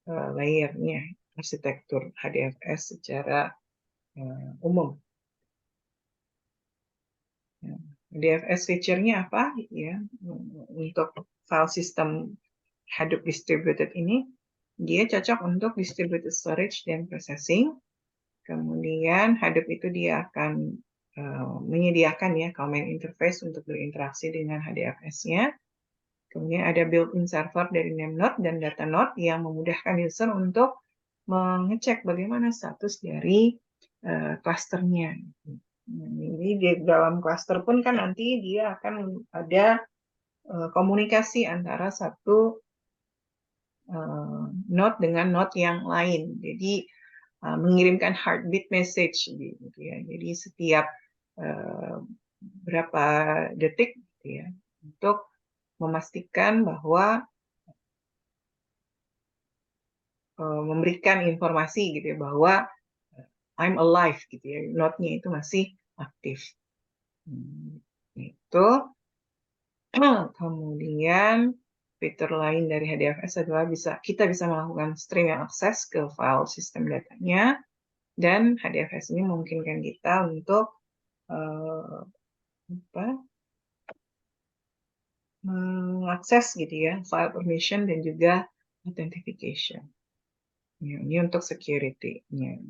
Layernya arsitektur HDFS secara umum. HDFS feature-nya apa ya? Untuk file system Hadoop distributed ini, dia cocok untuk distributed storage dan processing. Kemudian Hadoop itu dia akan menyediakan ya command interface untuk berinteraksi dengan HDFS-nya. Kemudian ada built-in server dari Nemnode dan data node yang memudahkan user untuk mengecek bagaimana status dari klasternya. Jadi di dalam cluster pun kan nanti dia akan ada komunikasi antara satu node dengan node yang lain. Jadi mengirimkan heartbeat message gitu ya. Jadi setiap berapa detik gitu ya, untuk memastikan bahwa memberikan informasi gitu ya, bahwa I'm alive gitu ya, node-nya itu masih aktif. Itu. Kemudian fitur lain dari HDFS adalah kita bisa melakukan streaming akses ke file sistem datanya, dan HDFS ini memungkinkan kita untuk mengakses gitu ya file permission dan juga authentication. Ya, ini untuk security-nya.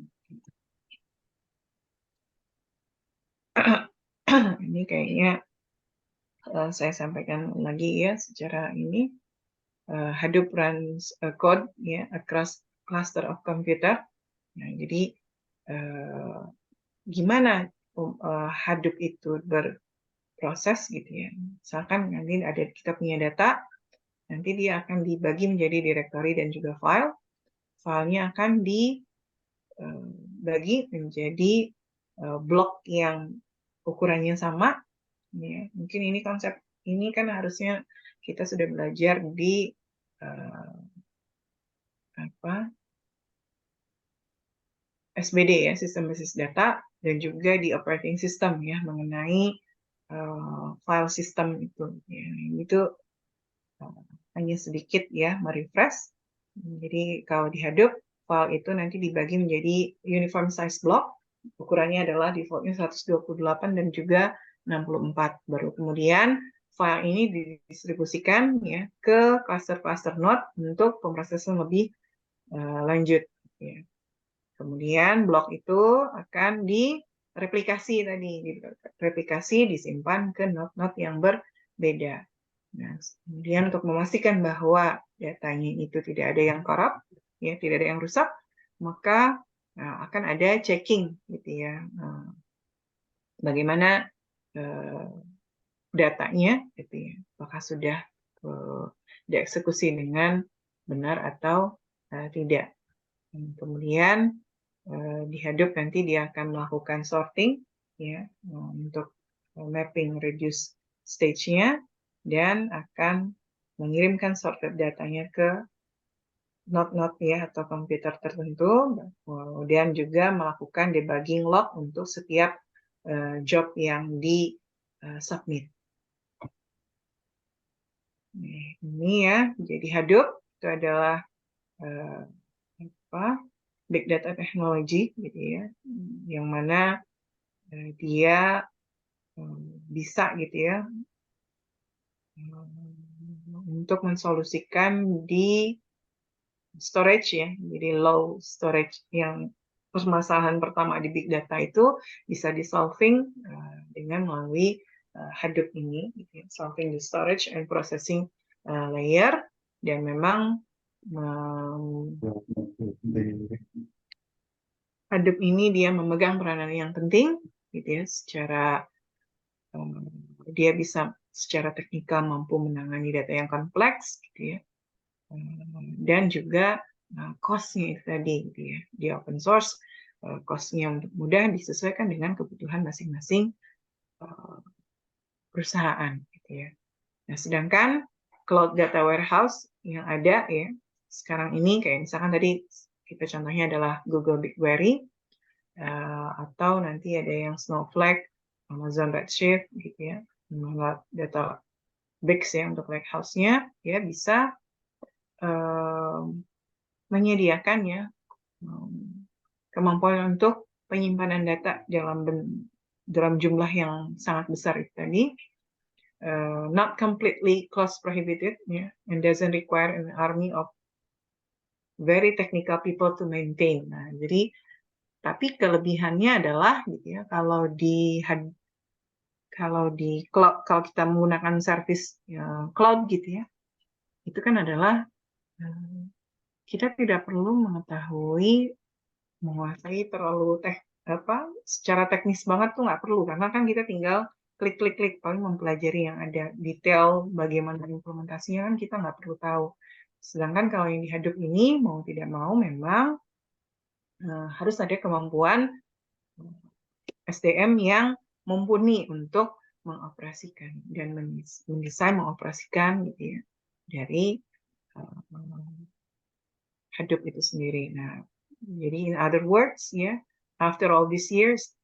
Ini kayaknya saya sampaikan lagi ya secara ini. Hadoop runs code ya across cluster of computer. Nah, jadi gimana Hadoop itu berproses gitu ya. Misalkan nanti kita punya data, nanti dia akan dibagi menjadi directory dan juga file. Filenya akan dibagi menjadi blok yang ukurannya sama. Ya, mungkin ini konsep ini kan harusnya kita sudah belajar di SBD ya, sistem basis data, dan juga di operating system ya mengenai file system itu. Ya, itu hanya sedikit ya merefresh. Jadi kalau di Hadoop, file itu nanti dibagi menjadi uniform size block, ukurannya adalah defaultnya 128 dan juga 64. Baru kemudian file ini didistribusikan ya ke cluster-cluster node untuk pemrosesan lebih lanjut. Ya. Kemudian blok itu akan direplikasi tadi, disimpan ke node-node yang berbeda. Nah, kemudian untuk memastikan bahwa datanya itu tidak ada yang korup, ya, tidak ada yang rusak, maka akan ada checking, gitu ya. Bagaimana datanya, gitu ya, apakah sudah dieksekusi dengan benar atau tidak. Dan kemudian di Hadoop nanti dia akan melakukan sorting ya untuk mapping reduce stage-nya, dan akan mengirimkan sorted datanya ke node-node ya atau komputer tertentu, kemudian juga melakukan debugging log untuk setiap job yang di submit. Ini ya, jadi Hadoop itu adalah big data technology gitu ya, yang mana dia bisa gitu ya untuk mensolusikan di storage ya, jadi low storage yang permasalahan pertama di big data itu bisa di-solving dengan melalui Hadoop ini, gitu ya, solving the storage and processing layer, dan memang Hadoop ini dia memegang peranan yang penting, gitu ya, secara dia bisa secara teknikal mampu menangani data yang kompleks, gitu ya, dan juga cost-nya itu tadi, gitu ya, di open source, cost-nya untuk mudah disesuaikan dengan kebutuhan masing-masing perusahaan, gitu ya. Nah, sedangkan cloud data warehouse yang ada ya sekarang ini kayak misalkan tadi kita contohnya adalah Google BigQuery, atau nanti ada yang Snowflake, Amazon Redshift gitu ya, data bricks ya untuk lakehouse-nya, ya bisa menyediakan ya kemampuan untuk penyimpanan data dalam jumlah yang sangat besar itu tadi, not completely cost prohibited ya, and doesn't require an army of very technical people to maintain. Nah, jadi tapi kelebihannya adalah gitu ya, kalau di cloud, kalau kita menggunakan service cloud gitu ya, itu kan adalah kita tidak perlu menguasai terlalu secara teknis banget tuh nggak perlu, karena kan kita tinggal klik paling mempelajari yang ada detail bagaimana implementasinya kan kita nggak perlu tahu. Sedangkan kalau yang di Hadoop ini mau tidak mau memang harus ada kemampuan SDM yang mumpuni untuk mengoperasikan dan mendesain mengoperasikan gitu ya dari Hadoop itu sendiri. Nah, jadi in other words ya, after all these years,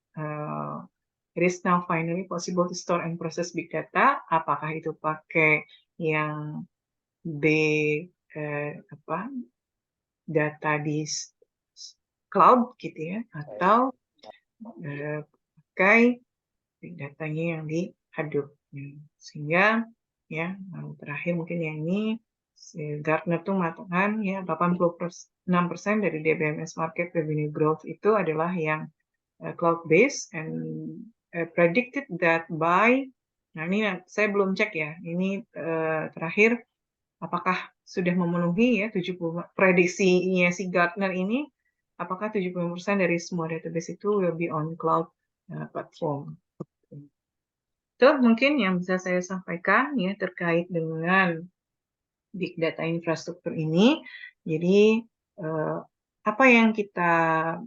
it is now finally possible to store and process big data. Apakah itu pakai yang data di cloud gitu ya, atau pakai big datanya yang di Hadoop. Sehingga ya terakhir mungkin yang ini Gartner tuh mengatakan ya 86% dari DBMS market revenue growth itu adalah yang cloud based, and predicted that by, nah ini saya belum cek ya, ini terakhir apakah sudah memenuhi ya 70 prediksinya si Gartner ini, apakah 70% dari semua database itu will be on cloud platform. Itu mungkin yang bisa saya sampaikan ya terkait dengan big data infrastruktur ini. Jadi apa yang kita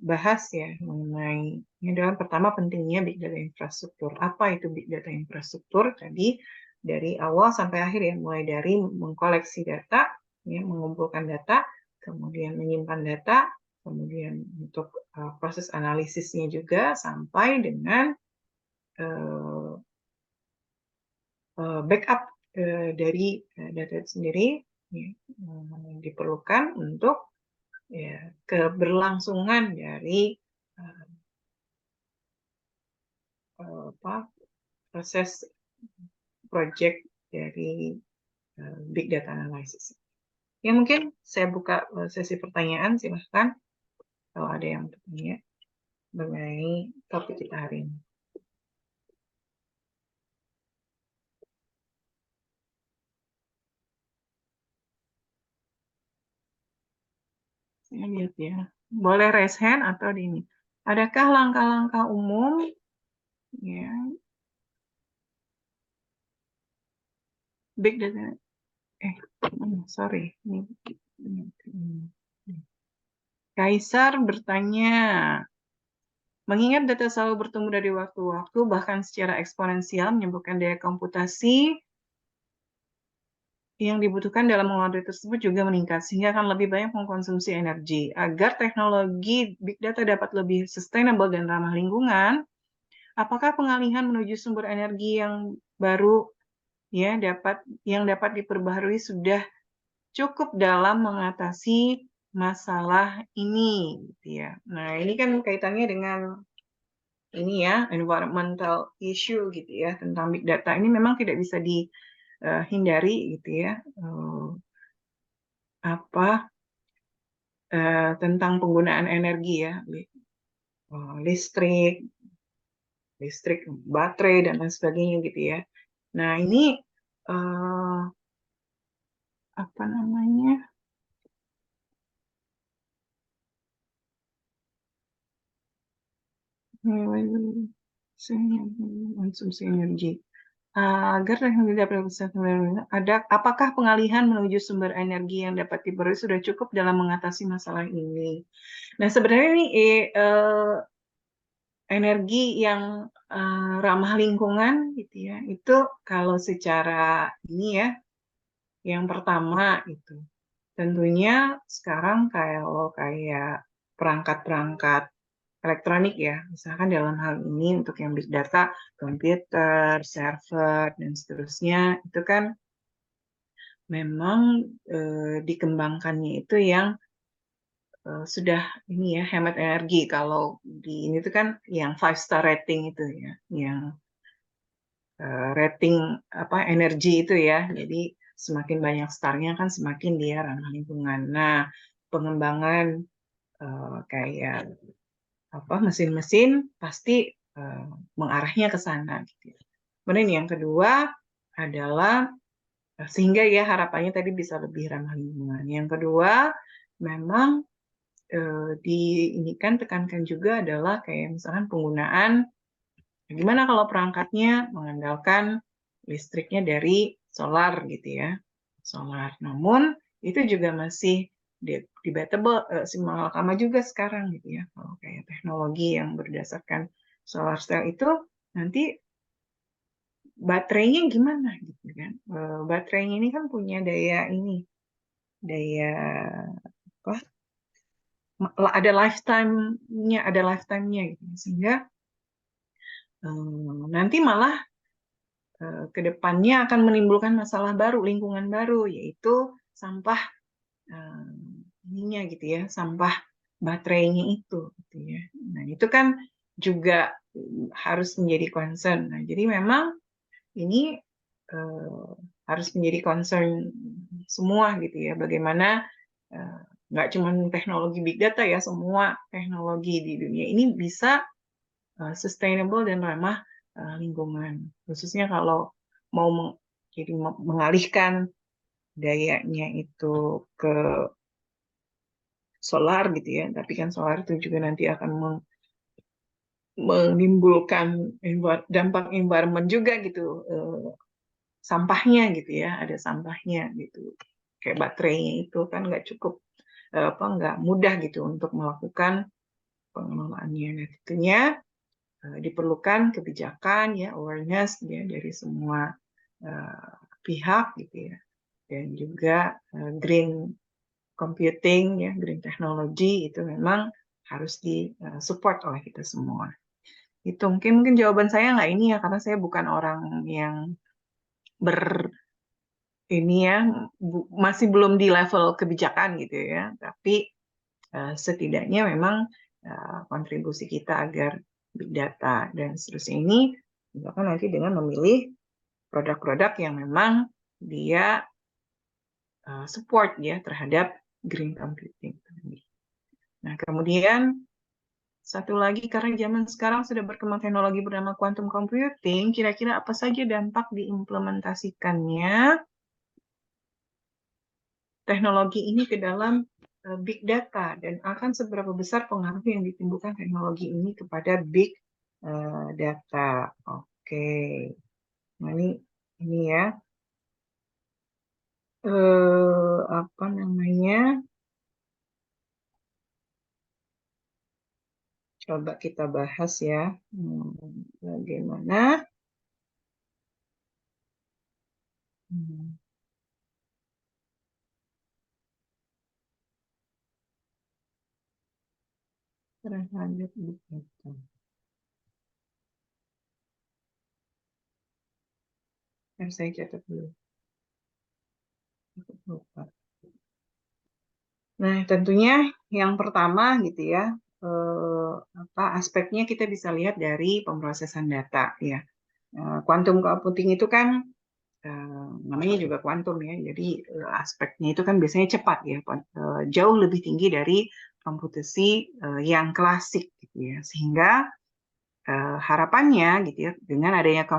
bahas ya mengenai ini adalah pertama pentingnya big data infrastruktur. Apa itu big data infrastruktur? Tadi dari awal sampai akhir ya, mulai dari mengkoleksi data, ya, mengumpulkan data, kemudian menyimpan data, kemudian untuk proses analisisnya juga sampai dengan backup dari data itu sendiri ya, diperlukan untuk ya, keberlangsungan dari proses project dari big data analysis. Ya mungkin saya buka sesi pertanyaan, silahkan kalau ada yang bertanya mengenai topik kita hari ini. Saya lihat ya, boleh raise hand atau di ini. Adakah langkah-langkah umum ya big data? Sorry, Kaisar bertanya, mengingat data selalu bertumbuh dari waktu ke waktu, bahkan secara eksponensial, menyebabkan daya komputasi yang dibutuhkan dalam mengolah tersebut juga meningkat, sehingga akan lebih banyak mengkonsumsi energi. Agar teknologi big data dapat lebih sustainable dan ramah lingkungan, apakah pengalihan menuju sumber energi yang baru ya dapat diperbaharui sudah cukup dalam mengatasi masalah ini, gitu ya. Nah, ini kan kaitannya dengan ini ya, environmental issue gitu ya, tentang big data ini memang tidak bisa dihindari gitu ya. Apa tentang penggunaan energi ya, listrik, baterai dan lain sebagainya gitu ya. Nah, ini apa namanya? Konsumsi energi. Agar teknologi dapat apakah pengalihan menuju sumber energi yang dapat diperoleh sudah cukup dalam mengatasi masalah ini? Nah, sebenarnya ini energi yang ramah lingkungan gitu ya, itu kalau secara ini ya, yang pertama itu tentunya sekarang kayak perangkat-perangkat elektronik ya, misalkan dalam hal ini untuk yang big data, komputer, server, dan seterusnya, itu kan memang dikembangkannya itu yang sudah ini ya, hemat energi. Kalau di ini tuh kan yang 5-star rating itu ya, yang rating apa energi itu ya. Jadi semakin banyak starnya kan semakin dia ramah lingkungan. Nah, pengembangan kayak apa mesin-mesin pasti mengarahnya ke sana gitu ya. Kemudian yang kedua adalah sehingga ya harapannya tadi bisa lebih ramah lingkungan. Yang kedua memang di ini kan tekankan juga adalah kayak misalkan penggunaan gimana kalau perangkatnya mengandalkan listriknya dari solar gitu ya. Solar. Namun itu juga masih debatable, Malakama juga sekarang gitu ya. Kalau kayak teknologi yang berdasarkan solar cell itu nanti baterainya gimana gitu kan. Baterainya ini kan punya daya apa? Ada lifetime-nya gitu. Sehingga nanti malah ke depannya akan menimbulkan masalah baru, lingkungan baru, yaitu sampah ininya gitu ya, sampah baterainya itu gitu ya. Nah, itu kan juga harus menjadi concern. Nah, jadi memang ini eh, harus menjadi concern semua gitu ya, bagaimana eh, nggak cuma teknologi big data ya, semua teknologi di dunia ini bisa sustainable dan ramah lingkungan. Khususnya kalau mau jadi mengalihkan dayanya itu ke solar gitu ya, tapi kan solar itu juga nanti akan menimbulkan dampak environment juga gitu, sampahnya gitu ya, ada sampahnya gitu. Kayak baterainya itu kan nggak cukup apa nggak mudah gitu untuk melakukan pengelolaannya. Nah, tentunya diperlukan kebijakan ya awareness ya dari semua pihak gitu ya, dan juga green computing ya, green technology itu memang harus disupport oleh kita semua. Itu mungkin jawaban saya nggak ini ya, karena saya bukan orang yang ber ini ya, masih belum di level kebijakan gitu ya, tapi setidaknya memang kontribusi kita agar big data dan seterusnya ini misalkan nanti dengan memilih produk-produk yang memang dia support ya terhadap green computing. Nah, kemudian satu lagi, karena zaman sekarang sudah berkembang teknologi bernama quantum computing, kira-kira apa saja dampak diimplementasikannya teknologi ini ke dalam big data, dan akan seberapa besar pengaruh yang ditimbulkan teknologi ini kepada big data. Oke, nah ini ya, apa namanya? Coba kita bahas ya, bagaimana. terhadap big data. Yang saya catat dulu. Lupa. Nah, tentunya yang pertama gitu ya, aspeknya kita bisa lihat dari pemrosesan data ya. Quantum computing itu kan namanya juga kuantum ya, jadi aspeknya itu kan biasanya cepat ya, jauh lebih tinggi dari komputasi yang klasik gitu ya, sehingga harapannya gitu ya, dengan adanya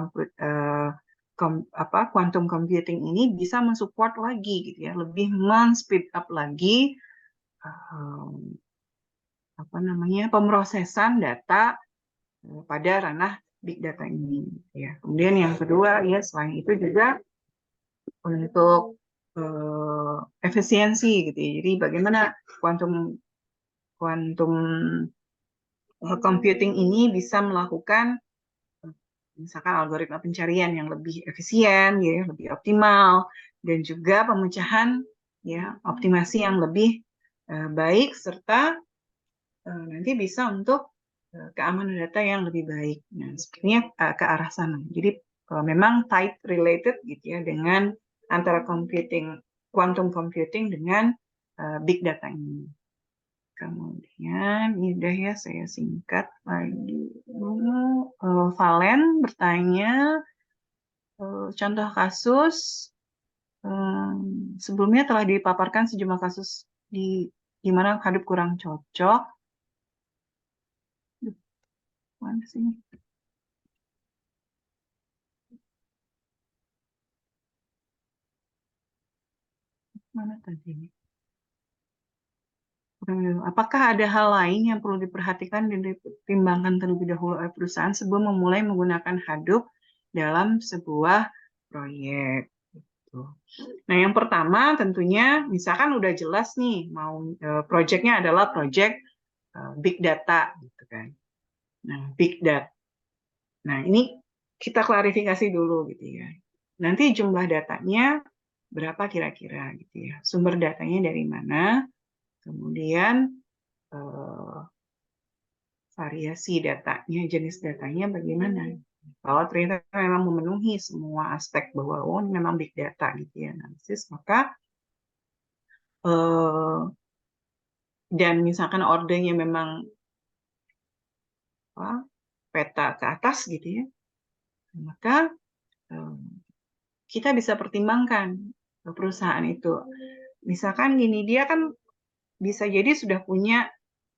quantum computing ini bisa mensupport lagi gitu ya, lebih men-speed up lagi pemrosesan data pada ranah big data ini ya. Kemudian yang kedua ya, selain itu juga untuk efisiensi gitu ya. Jadi bagaimana quantum computing ini bisa melakukan misalkan algoritma pencarian yang lebih efisien ya, lebih optimal, dan juga pemecahan ya, optimasi yang lebih baik, serta nanti bisa untuk keamanan data yang lebih baik. Nah, sepertinya ke arah sana. Jadi memang tight related gitu ya dengan antara quantum computing dengan big data ini. Kemudian, ini udah ya, saya singkat lagi. Valen bertanya, contoh kasus sebelumnya telah dipaparkan sejumlah kasus di mana Hadoop kurang cocok. Mana sih? Mana tadi? Apakah ada hal lain yang perlu diperhatikan dan dipertimbangkan terlebih dahulu oleh perusahaan sebelum memulai menggunakan Hadoop dalam sebuah proyek? Nah, yang pertama tentunya, misalkan udah jelas nih, mau proyeknya adalah proyek big data, gitu kan. Nah, big data. Nah, ini kita klarifikasi dulu, gitu ya. Nanti jumlah datanya berapa kira-kira, gitu ya. Sumber datanya dari mana? Kemudian variasi datanya, jenis datanya bagaimana. Kalau ternyata memang memenuhi semua aspek bahwa ini memang big data gitu ya, analisis, maka dan misalkan ordernya memang peta ke atas gitu ya, maka kita bisa pertimbangkan perusahaan itu. Misalkan gini, dia kan bisa jadi sudah punya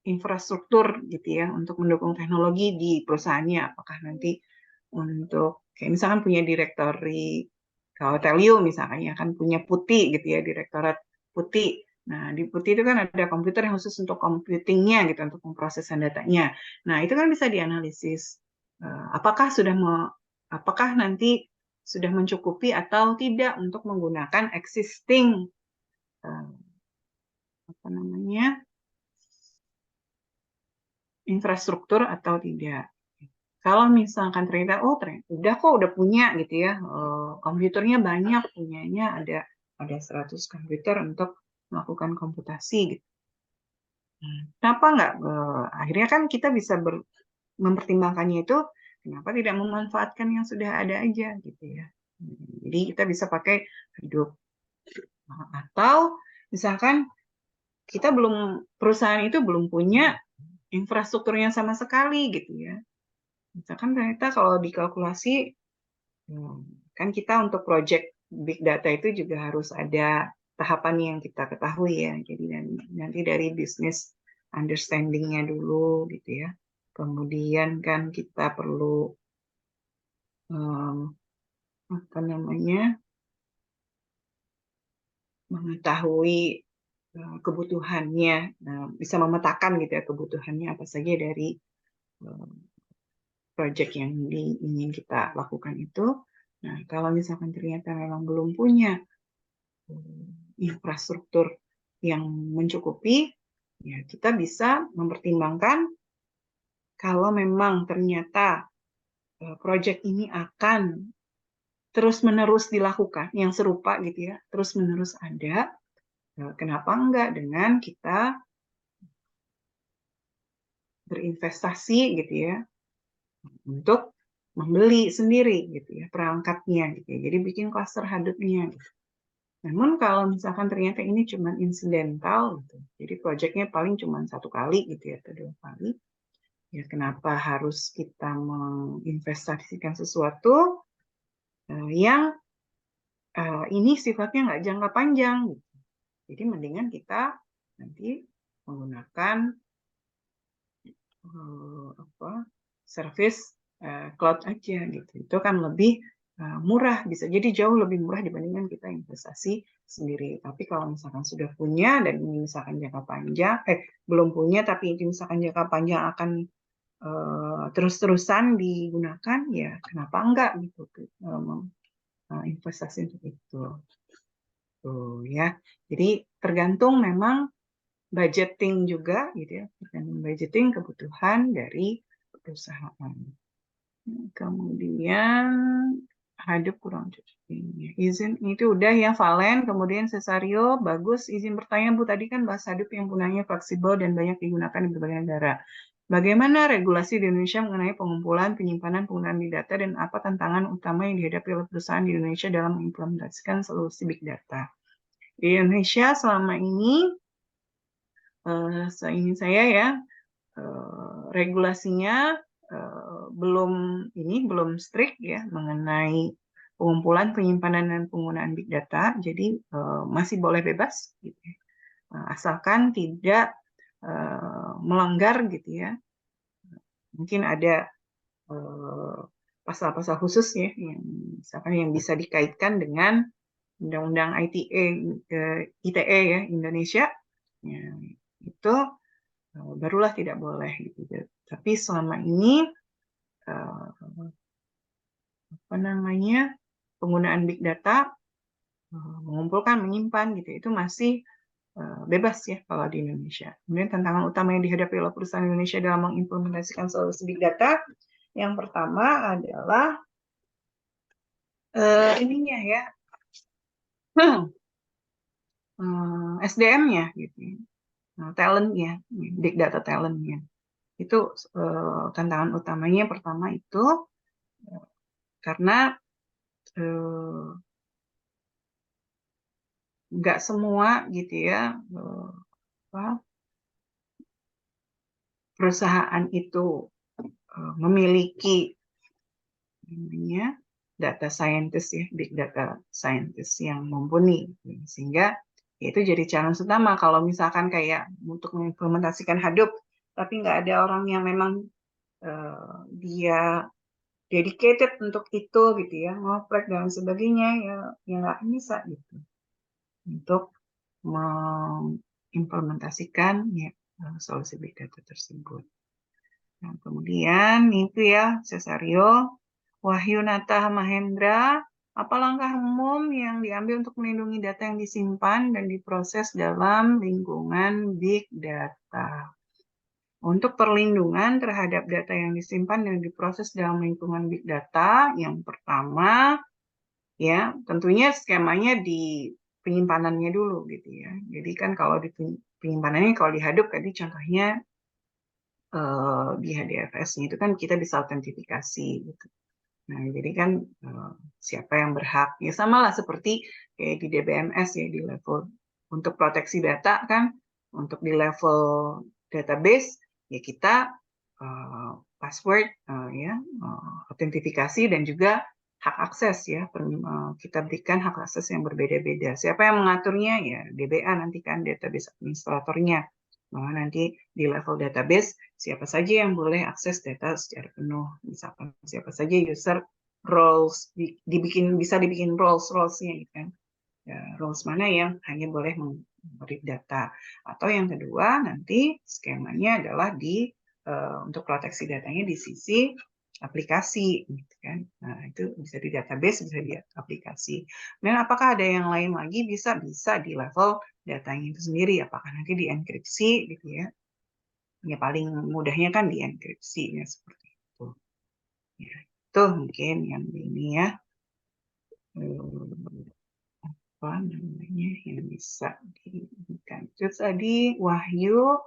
infrastruktur gitu ya untuk mendukung teknologi di perusahaannya. Apakah nanti untuk kayak misalkan punya direktori kalau Telio misalkan ya kan punya Putih gitu ya, direktorat Putih. Nah, di Putih itu kan ada komputer yang khusus untuk computingnya gitu, untuk pemrosesan datanya. Nah, itu kan bisa dianalisis. Apakah nanti sudah mencukupi atau tidak untuk menggunakan existing infrastruktur atau tidak. Kalau misalkan ternyata udah punya gitu ya, komputernya banyak, punyanya ada 100 komputer untuk melakukan komputasi gitu. Kenapa nggak? Akhirnya kan kita bisa mempertimbangkannya itu, kenapa tidak memanfaatkan yang sudah ada aja gitu ya. Jadi kita bisa pakai Hadoop. Atau misalkan perusahaan itu belum punya infrastrukturnya sama sekali gitu ya. Misalkan ternyata kalau dikalkulasi, kan kita untuk project big data itu juga harus ada tahapan yang kita ketahui ya. Jadi nanti dari business understanding-nya dulu gitu ya. Kemudian kan kita perlu mengetahui kebutuhannya, bisa memetakan gitu ya kebutuhannya apa saja dari project yang ingin kita lakukan itu. Nah, kalau misalkan ternyata memang belum punya infrastruktur yang mencukupi, ya kita bisa mempertimbangkan kalau memang ternyata project ini akan terus-menerus dilakukan, yang serupa gitu ya, terus-menerus ada, kenapa enggak dengan kita berinvestasi gitu ya untuk membeli sendiri gitu ya perangkatnya gitu ya. Jadi bikin klaster Hadoop-nya gitu. Namun kalau misalkan ternyata ini cuma insidental gitu, jadi proyeknya paling cuma 1 kali gitu ya atau 2 kali, ya kenapa harus kita menginvestasikan sesuatu yang ini sifatnya nggak jangka panjang gitu. Jadi mendingan kita nanti menggunakan service cloud aja gitu. Itu kan lebih murah, bisa jadi jauh lebih murah dibandingkan kita investasi sendiri. Tapi kalau misalkan sudah punya dan ini misalkan jangka panjang, belum punya tapi ini misalkan jangka panjang akan terus-terusan digunakan, ya kenapa enggak gitu investasi untuk itu. Tuh ya. Jadi tergantung memang budgeting juga gitu ya, tergantung budgeting kebutuhan dari perusahaan. Kemudian Hadoop kurang cocok. Izin itu udah ya Valen, kemudian Cesario, bagus. Izin bertanya Bu, tadi kan bahas Hadoop yang gunanya fleksibel dan banyak digunakan di berbagai negara. Bagaimana regulasi di Indonesia mengenai pengumpulan, penyimpanan, penggunaan big data, dan apa tantangan utama yang dihadapi oleh perusahaan di Indonesia dalam mengimplementasikan solusi big data? Di Indonesia selama ini, seingin saya ya, regulasinya belum strict ya mengenai pengumpulan, penyimpanan dan penggunaan big data. Jadi masih boleh bebas gitu ya. Asalkan tidak melanggar gitu ya. Mungkin ada pasal-pasal khusus ya yang misalkan yang bisa dikaitkan dengan Undang-Undang ITE ya Indonesia. Ya, itu barulah tidak boleh gitu. Tapi selama ini penggunaan big data, mengumpulkan, menyimpan gitu, itu masih bebas ya kalau di Indonesia. Kemudian tantangan utama yang dihadapi oleh perusahaan Indonesia dalam mengimplementasikan solusi big data, yang pertama adalah ininya ya, SDM-nya gitu, talent-nya, big data talent-nya. Itu tantangan utamanya pertama itu karena nggak semua gitu ya perusahaan itu memiliki data scientist ya, big data scientist yang mumpuni, sehingga itu jadi challenge utama kalau misalkan kayak untuk mengimplementasikan Hadoop, tapi nggak ada orang yang memang dia dedicated untuk itu gitu ya, ngoprek dan sebagainya, ya nggak bisa gitu untuk mengimplementasikan ya solusi big data tersebut. Nah, kemudian itu ya Cesario, Wahyu Nata Mahendra, apa langkah umum yang diambil untuk melindungi data yang disimpan dan diproses dalam lingkungan big data? Untuk perlindungan terhadap data yang disimpan dan diproses dalam lingkungan big data, yang pertama ya tentunya skemanya di penyimpanannya dulu gitu ya. Jadi kan kalau di penyimpanannya, kalau di Hadoop tadi contohnya di HDFS-nya itu kan kita bisa autentifikasi gitu. Nah, jadi kan siapa yang berhak? Ya sama lah seperti kayak di DBMS ya, di level untuk proteksi data kan, untuk di level database ya kita password ya autentifikasi dan juga hak akses ya, kita berikan hak akses yang berbeda-beda. Siapa yang mengaturnya? Ya DBA nanti kan, database administratornya. Nah, nanti di level database siapa saja yang boleh akses data secara penuh, misalkan siapa saja user, roles bisa dibikin roles-nya gitu kan. Ya, roles mana yang hanya boleh memberi data, atau yang kedua nanti skemanya adalah untuk proteksi datanya di sisi aplikasi gitu kan. Nah, itu bisa di database, bisa di aplikasi. Dan apakah ada yang lain lagi? Bisa di level datanya itu sendiri, apakah nanti dienkripsi gitu ya. Ya paling mudahnya kan dienkripsi ya seperti itu. Ya, itu mungkin yang ini ya. Apa namanya yang bisa diberikan. Terus tadi Wahyu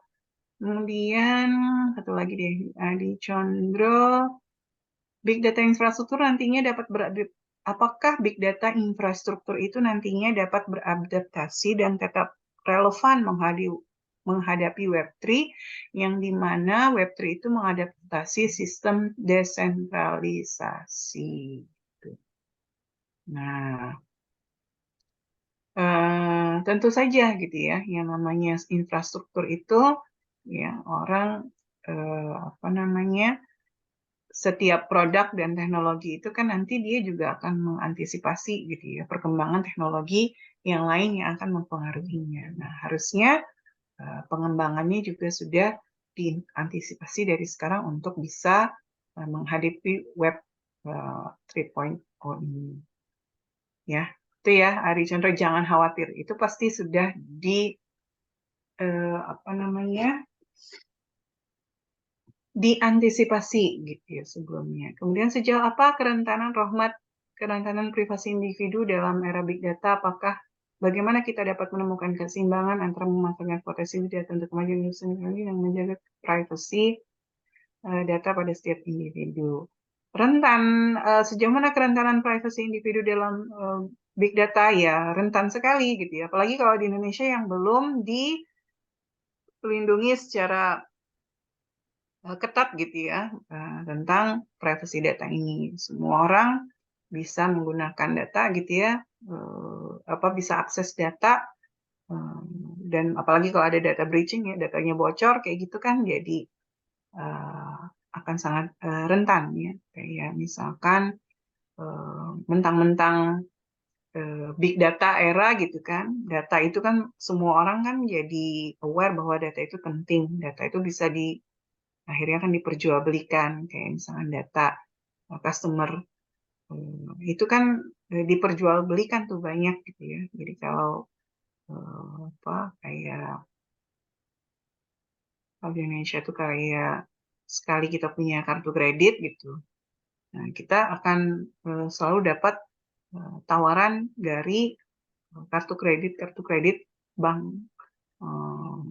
Kemudian satu lagi deh, Adi Condro. Big data infrastruktur nantinya dapat apakah big data infrastruktur itu nantinya dapat beradaptasi dan tetap relevan menghadapi Web3 yang dimana Web3 itu mengadaptasi sistem desentralisasi. Nah, tentu saja gitu ya, yang namanya infrastruktur itu ya orang apa namanya, setiap produk dan teknologi itu kan nanti dia juga akan mengantisipasi gitu ya perkembangan teknologi yang lain yang akan mempengaruhinya. Nah, harusnya pengembangannya juga sudah diantisipasi dari sekarang untuk bisa menghadapi Web 3.0 ini. Ya, itu ya, Ari Chandra, jangan khawatir. Itu pasti sudah apa namanya, diantisipasi gitu ya sebelumnya. Kemudian sejauh apa kerentanan privasi individu dalam era big data? Bagaimana kita dapat menemukan keseimbangan antara memanfaatkan potensi data untuk kemajuan industri dan menjaga privasi data pada setiap individu? Sejauh mana kerentanan privasi individu dalam big data? Ya rentan sekali gitu ya. Apalagi kalau di Indonesia yang belum dilindungi secara ketat gitu ya tentang privasi data ini. Semua orang bisa menggunakan data gitu ya, bisa akses data, dan apalagi kalau ada data breaching ya, datanya bocor kayak gitu kan, jadi akan sangat rentan ya. Kayak misalkan mentang-mentang big data era gitu kan, data itu kan semua orang kan jadi aware bahwa data itu penting, data itu bisa akhirnya kan diperjualbelikan, kayak misalnya data customer itu kan diperjualbelikan tuh banyak gitu ya. Jadi kalau kayak kalau di Indonesia tuh kayak sekali kita punya kartu kredit gitu, nah kita akan selalu dapat tawaran dari kartu kredit bank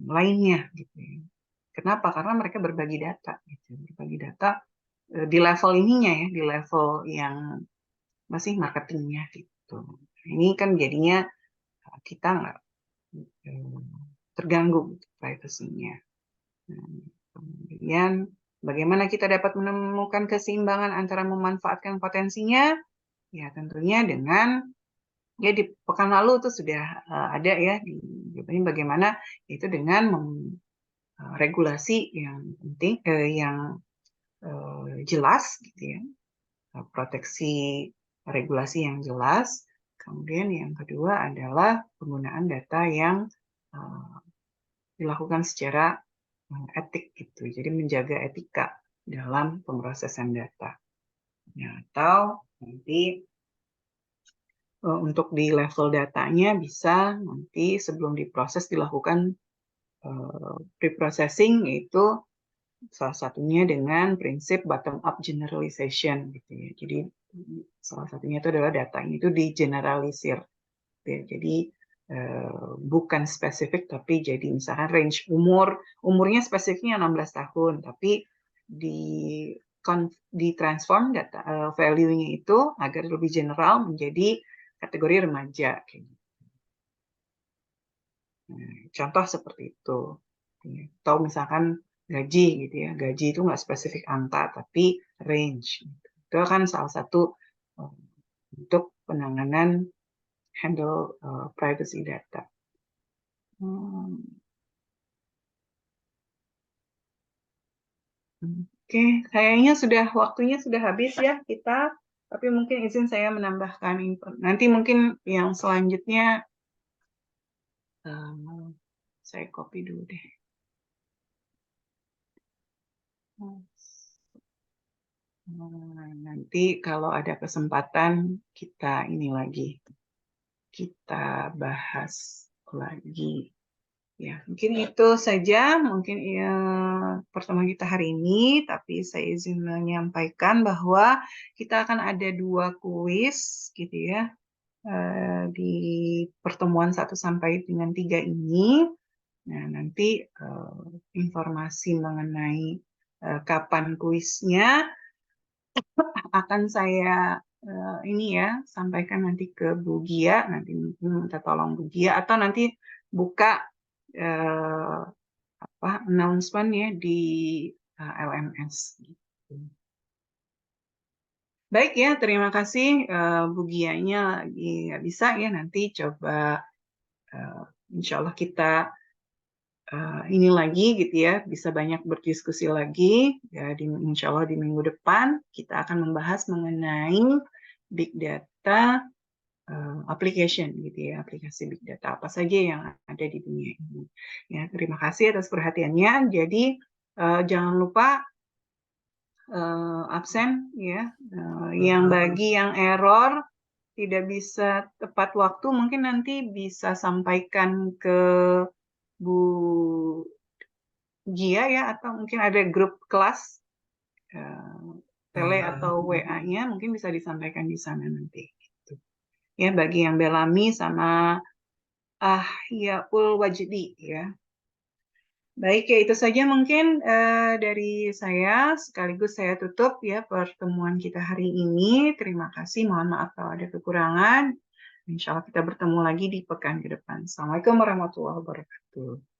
lainnya gitu ya. Kenapa? Karena mereka berbagi data gitu. Berbagi data di level ininya ya, di level yang masih marketingnya gitu. Ini kan jadinya kita nggak terganggu privasinya. Kemudian bagaimana kita dapat menemukan keseimbangan antara memanfaatkan potensinya? Ya tentunya dengan di pekan lalu itu sudah ada ya jawabannya bagaimana, itu dengan regulasi yang penting yang jelas gitu ya, proteksi regulasi yang jelas. Kemudian yang kedua adalah penggunaan data yang dilakukan secara etik gitu. Jadi menjaga etika dalam pemrosesan data. Ya, atau nanti untuk di level datanya bisa nanti sebelum diproses dilakukan pre-processing, yaitu salah satunya dengan prinsip bottom up generalization gitu ya. Jadi salah satunya itu adalah datanya itu digeneralisir. Ya. Jadi bukan spesifik tapi jadi misalkan range umurnya spesifiknya 16 tahun tapi ditransform data value-nya itu agar lebih general menjadi kategori remaja kayak gitu. Nah, contoh seperti itu. Atau misalkan gaji gitu ya, gaji itu nggak spesifik angka tapi range. Itu kan salah satu untuk penanganan handle privacy data. Oke, kayaknya waktunya sudah habis ya kita. Tapi mungkin izin saya menambahkan info. Nanti mungkin yang selanjutnya saya copy dulu deh. Nanti kalau ada kesempatan kita bahas lagi. Ya, mungkin itu saja mungkin pertemuan kita hari ini, tapi saya izin menyampaikan bahwa kita akan ada 2 kuis gitu ya di pertemuan 1 sampai dengan 3 ini. Nah, nanti informasi mengenai kapan kuisnya akan saya ini ya sampaikan nanti ke Bu Gia, nanti minta tolong Bu Gia atau nanti buka announcement ya di LMS. Gitu. Baik ya, terima kasih Bu Gianya lagi nggak bisa ya, nanti coba insya Allah kita ini lagi gitu ya, bisa banyak berdiskusi lagi ya, insya Allah di minggu depan kita akan membahas mengenai big data application gitu ya, aplikasi big data apa saja yang ada di dunia ini. Ya, terima kasih atas perhatiannya. Jadi jangan lupa absen ya, yang bagi yang error tidak bisa tepat waktu mungkin nanti bisa sampaikan ke Bu Gia ya, atau mungkin ada grup kelas tele atau WA-nya mungkin bisa disampaikan di sana nanti. Gitu. Ya, bagi yang Belami sama Ahyaul Wajdi ya. Baik, ya itu saja mungkin dari saya. Sekaligus saya tutup ya pertemuan kita hari ini. Terima kasih, mohon maaf kalau ada kekurangan. Insya Allah kita bertemu lagi di pekan ke depan. Assalamualaikum warahmatullahi wabarakatuh.